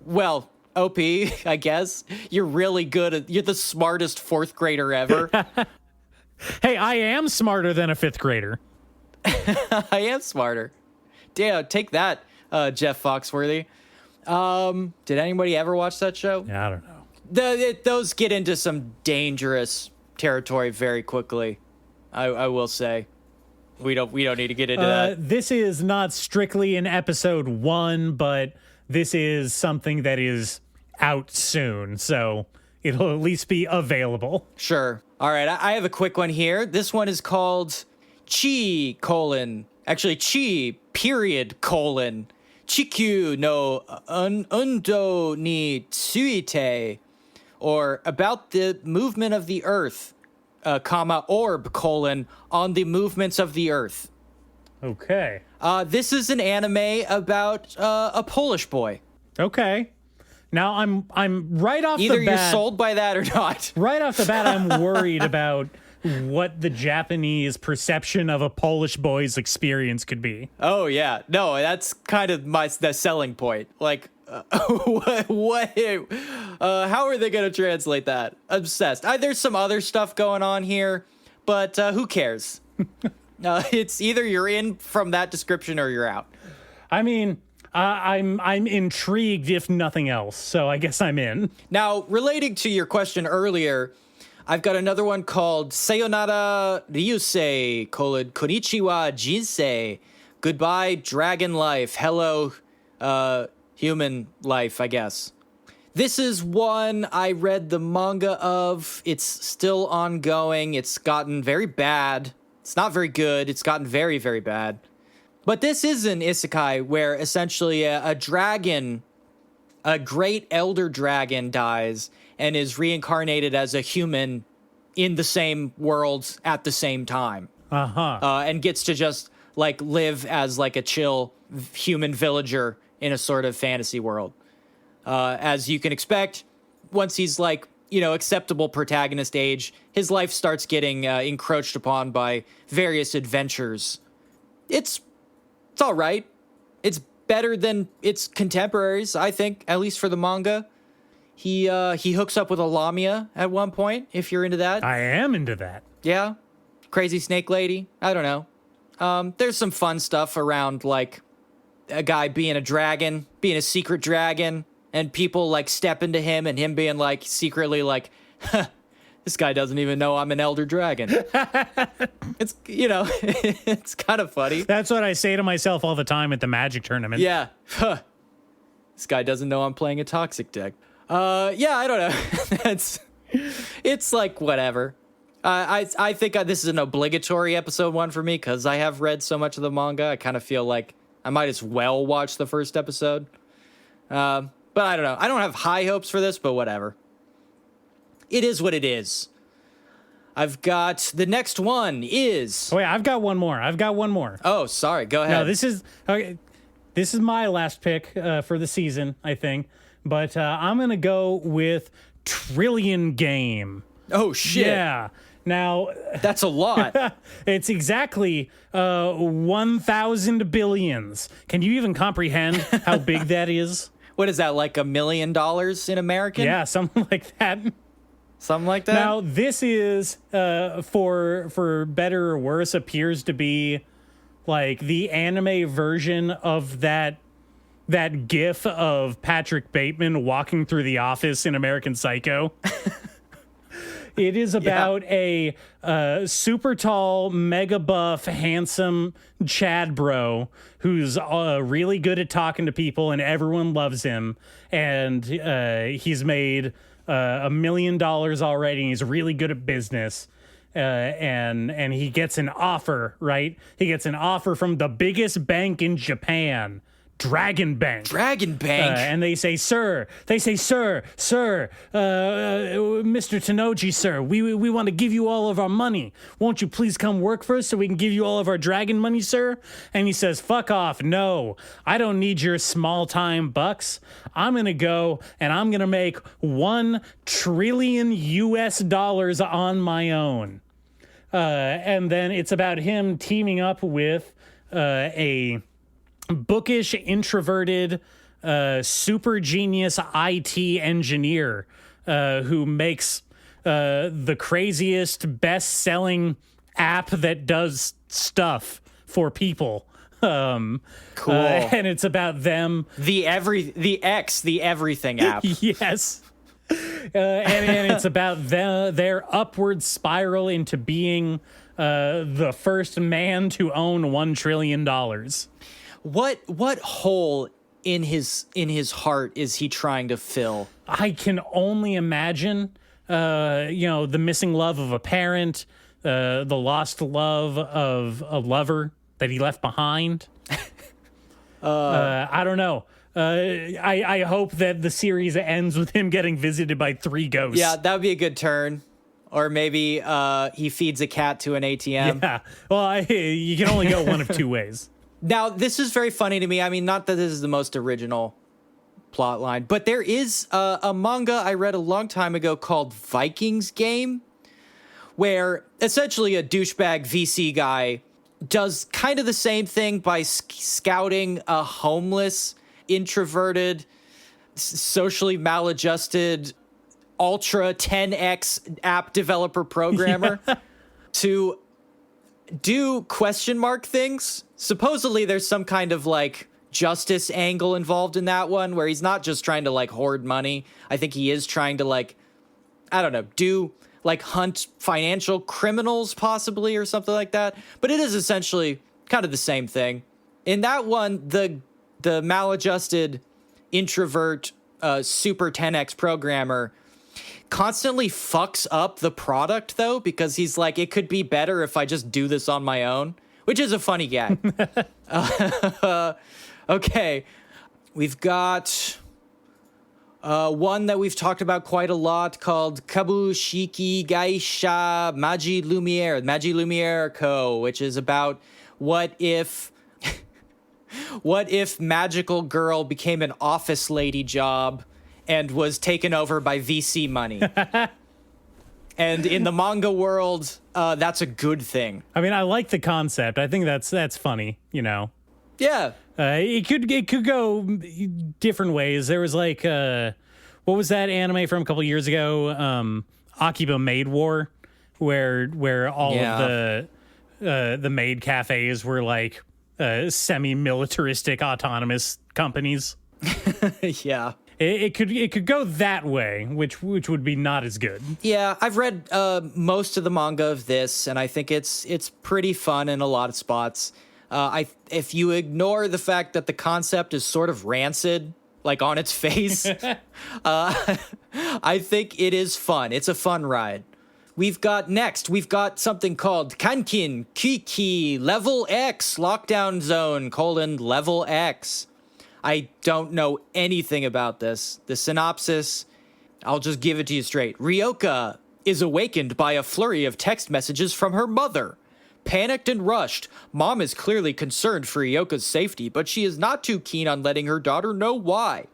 Well, OP, I guess. You're really good you're the smartest fourth grader ever. Hey, I am smarter than a fifth grader. I am smarter. Damn, take that, Jeff Foxworthy. Did anybody ever watch that show? Yeah, I don't know. Those get into some dangerous territory very quickly. I will say. We don't need to get into that. This is not strictly in episode 1, but this is something that is out soon, so it'll at least be available. Sure. All right, I have a quick one here. This one is called Chi: Chikyu no Undo ni Tsuite, or about the movement of the earth, orb, on the movements of the earth. Okay. This is an anime about a Polish boy. Okay. Now I'm right off Either the bat. you're sold by that or not. Right off the bat, I'm worried about what the Japanese perception of a Polish boy's experience could be. Oh yeah, no, that's kind of the selling point. Like, what? How are they gonna translate that? Obsessed. There's some other stuff going on here, but who cares? It's either you're in from that description or you're out. I mean, I'm intrigued if nothing else, so I guess I'm in. Now, relating to your question earlier, I've got another one called Sayonara Ryusei, Konnichiwa Jinsei. Goodbye, dragon life. Hello, human life, I guess. This is one I read the manga of. It's still ongoing. It's gotten very bad. It's not very good. It's gotten very, very bad. But this is an isekai where essentially a dragon, a great elder dragon, dies and is reincarnated as a human in the same world at the same time. And gets to just like live as like a chill human villager in a sort of fantasy world. As you can expect, once he's like, acceptable protagonist age, his life starts getting encroached upon by various adventures. It's all right. It's better than its contemporaries, I think, at least for the manga. He hooks up with a Lamia at one point, if you're into that. I am into that. Yeah. Crazy snake lady. I don't know. There's some fun stuff around, like, a guy being a dragon, being a secret dragon, and people, like, step into him and him being, like, secretly, like, this guy doesn't even know I'm an elder dragon. It's, it's kind of funny. That's what I say to myself all the time at the Magic tournament. Yeah. This guy doesn't know I'm playing a toxic deck. Yeah, I don't know. It's like, whatever. I think this is an obligatory episode 1 for me because I have read so much of the manga. I kind of feel like I might as well watch the first episode. But I don't know. I don't have high hopes for this, but whatever. It is what it is. I've got the next one is. Oh, wait, I've got one more. Oh, sorry. Go ahead. No, this is my last pick for the season, I think. But I'm gonna go with Trillion Game. Oh shit! Yeah. Now that's a lot. It's exactly 1,000 billions. Can you even comprehend how big that is? What is that, like $1 million in American? Yeah, something like that. Something like that. Now this is for better or worse appears to be like the anime version of that gif of Patrick Bateman walking through the office in American Psycho. It is about a super tall, mega buff, handsome Chad bro who's really good at talking to people and everyone loves him. And he's made $1 million already and he's really good at business. And he gets an offer, right? He gets an offer from the biggest bank in Japan Dragon Bank. Dragon Bank. And they say, sir, Mr. Tenoji, sir, we want to give you all of our money. Won't you please come work for us so we can give you all of our dragon money, sir? And he says, fuck off. No, I don't need your small time bucks. I'm going to go and I'm going to make $1 trillion on my own. And then it's about him teaming up with a bookish, introverted, super genius IT engineer who makes the craziest, best-selling app that does stuff for people. Cool. And it's about them. The everything app. Yes. And it's about their upward spiral into being the first man to own $1 trillion. What hole in his heart is he trying to fill? I can only imagine, the missing love of a parent, the lost love of a lover that he left behind. I don't know. I hope that the series ends with him getting visited by 3 ghosts. Yeah, that would be a good turn. Or maybe he feeds a cat to an ATM. Yeah. Well, you can only go one of 2 ways. Now, this is very funny to me. I mean, not that this is the most original plot line, but there is a manga I read a long time ago called Vikings Game, where essentially a douchebag VC guy does kind of the same thing by scouting a homeless, introverted, socially maladjusted, ultra 10x app developer programmer to do question mark things. Supposedly there's some kind of like justice angle involved in that one where he's not just trying to like hoard money. I think he is trying to like, I don't know, do like hunt financial criminals possibly or something like that. But it is essentially kind of the same thing. In that one, the maladjusted introvert super 10x programmer constantly fucks up the product though, because he's like, it could be better if I just do this on my own, which is a funny gag. Okay, we've got one that we've talked about quite a lot called Kabushiki Gaisha Magi Lumiere Co., which is about what if Magical Girl became an office lady job and was taken over by VC money. And in the manga world, that's a good thing. I mean, I like the concept. I think that's funny, you know. Yeah. It could go different ways. There was like what was that anime from a couple years ago? Akiba Maid War, where all of the maid cafes were like semi-militaristic autonomous companies. Yeah. It could go that way, which would be not as good. Yeah, I've read most of the manga of this, and I think it's pretty fun in a lot of spots. If you ignore the fact that the concept is sort of rancid, like on its face, I think it is fun. It's a fun ride. We've got something called Kankin Kiki Level X Lockdown Zone : Level X. I don't know anything about this. The synopsis, I'll just give it to you straight. Ryoka is awakened by a flurry of text messages from her mother. Panicked and rushed, Mom is clearly concerned for Ryoka's safety, but she is not too keen on letting her daughter know why.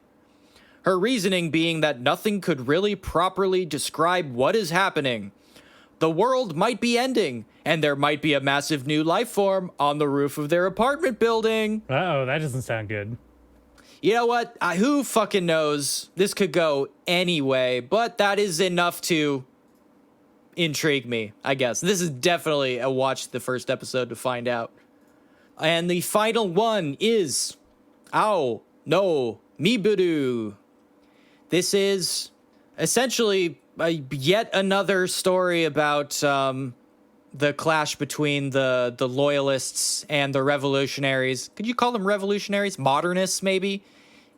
Her reasoning being that nothing could really properly describe what is happening. The world might be ending, and there might be a massive new life form on the roof of their apartment building. Uh-oh, that doesn't sound good. You know what? Who fucking knows? This could go anyway, but that is enough to intrigue me, I guess. This is definitely a watch the first episode to find out. And the final one is Ao no Miburu. This is essentially yet another story about the clash between the loyalists and the revolutionaries. Could you call them revolutionaries? Modernists, maybe?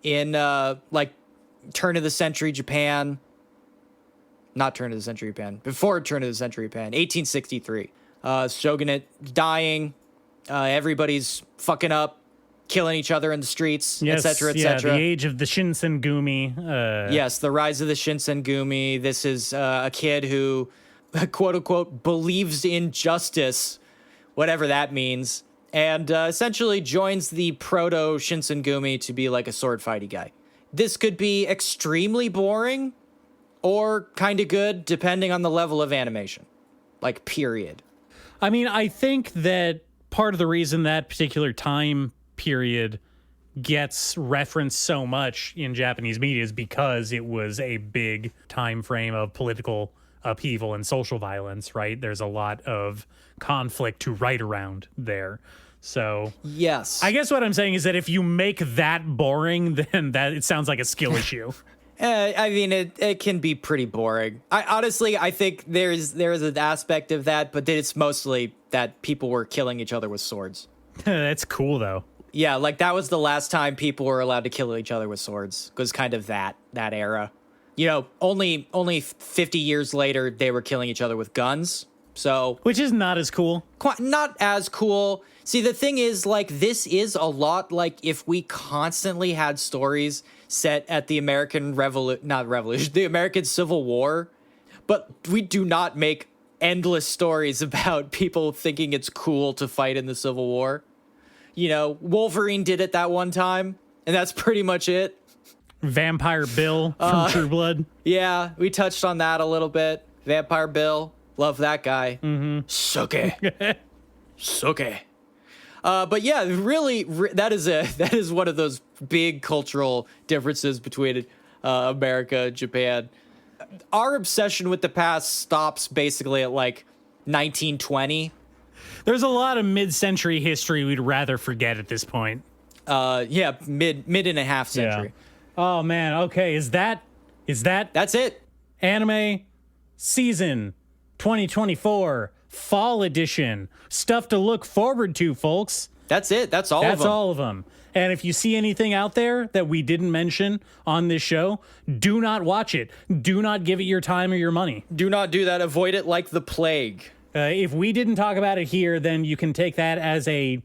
In, like, turn of the century Japan. Not turn of the century Japan. Before turn of the century Japan. 1863. Shogunate dying. Everybody's fucking up. killing each other in the streets, Yes, etc., yeah, etc. the age of the Shinsengumi. Yes, the rise of the Shinsengumi. This is a kid who, quote unquote, believes in justice, whatever that means, and essentially joins the proto Shinsengumi to be like a sword fighty guy. This could be extremely boring or kind of good, depending on the level of animation. Like, period. I mean, I think that part of the reason that particular time period gets referenced so much in Japanese media is because it was a big time frame of political upheaval and social violence, right? There's a lot of conflict to write around there. So Yes. I guess what I'm saying is that if you make that boring, then that it sounds like a skill issue. I mean, it can be pretty boring. I think there is an aspect of that, but it's mostly that people were killing each other with swords. That's cool, though. Yeah, like that was the last time people were allowed to kill each other with swords. Was kind of that era. You know, only 50 years later they were killing each other with guns. So, Which is not as cool. not as cool. See, the thing is, like, this is a lot like if we constantly had stories set at the American the American Civil War, but we do not make endless stories about people thinking it's cool to fight in the Civil War. You know, Wolverine did it that one time, and that's pretty much it. Vampire Bill from True Blood. Yeah, we touched on that a little bit. Vampire Bill, love that guy. Mm-hmm. Suke. But yeah, really, that is one of those big cultural differences between America and Japan. Our obsession with the past stops basically at like 1920. There's a lot of mid-century history we'd rather forget at this point. Yeah, mid and a half century. Yeah. Oh man, okay, is that That's it. anime season 2024 fall edition? Stuff to look forward to, folks. That's it. That's all of them. That's all of them. And if you see anything out there that we didn't mention on this show, do not watch it. Do not give it your time or your money. Do not do that. Avoid it like the plague. If we didn't talk about it here, then you can take that as a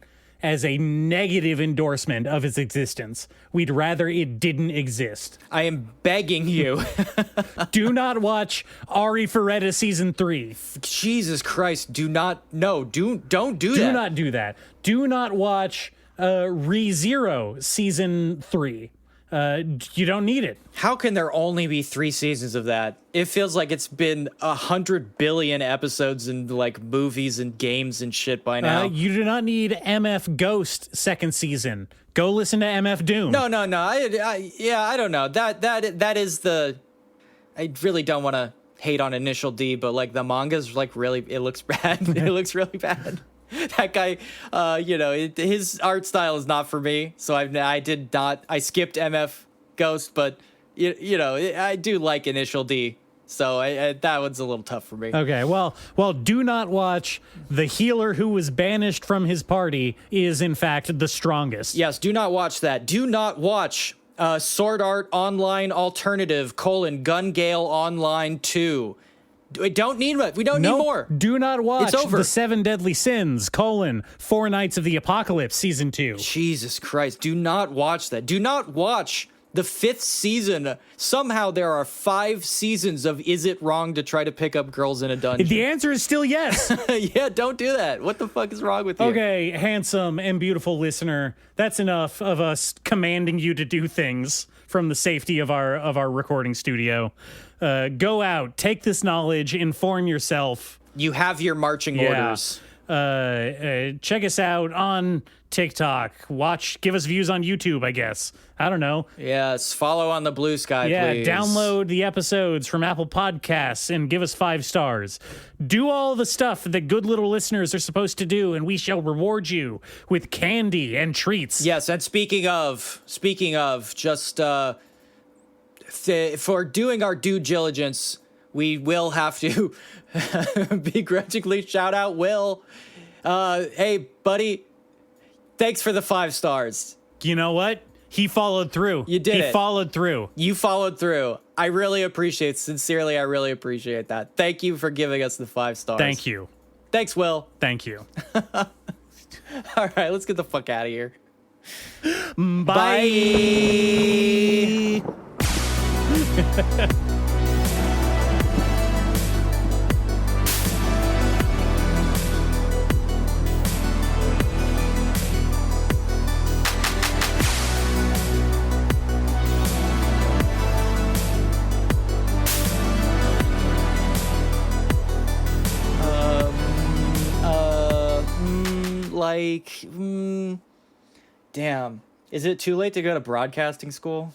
negative endorsement of its existence. We'd rather it didn't exist. I am begging you. Do not watch Ari Ferretta season 3. Jesus Christ, don't do that. Do not do that. Do not watch ReZero season 3. You don't need it. How can there only be 3 seasons of that? It feels like it's been 100 billion episodes in like movies and games and shit by now. You do not need MF Ghost second season. Go listen to MF Doom. No. I don't know. That is the. I really don't want to hate on Initial D, but like the manga's like really, it looks bad. It looks really bad. That guy, his art style is not for me. So I skipped MF Ghost, but I do like Initial D. So that one's a little tough for me. Okay, well, do not watch the healer who was banished from his party is in fact the strongest. Yes, do not watch that. Do not watch Sword Art Online Alternative: Gun Gale Online 2. We don't need it. We don't need more. Do not watch It's over. The 7 Deadly Sins: Four Nights of the Apocalypse season 2. Jesus Christ. Do not watch that. Do not watch the 5th season. Somehow there are 5 seasons of Is It Wrong to Try to Pick Up Girls in a Dungeon? The answer is still yes. Yeah, don't do that. What the fuck is wrong with you? Okay, handsome and beautiful listener, that's enough of us commanding you to do things from the safety of our recording studio. Go out, take this knowledge, inform yourself. You have your marching orders. Check us out on TikTok. Give us views on YouTube, I guess. I don't know. Yes, follow on the Blue Sky, please. Download the episodes from Apple Podcasts and give us 5 stars. Do all the stuff that good little listeners are supposed to do, and we shall reward you with candy and treats. Yes, and speaking of, just for doing our due diligence, we will have to begrudgingly shout out Will. Hey, buddy, thanks for the 5 stars. You know what? He followed through. You did it. He followed through. You followed through. I really appreciate, sincerely, I really appreciate that. Thank you for giving us the 5 stars. Thank you. Thanks, Will. Thank you. All right, let's get the fuck out of here. Bye. Damn. Is it too late to go to broadcasting school?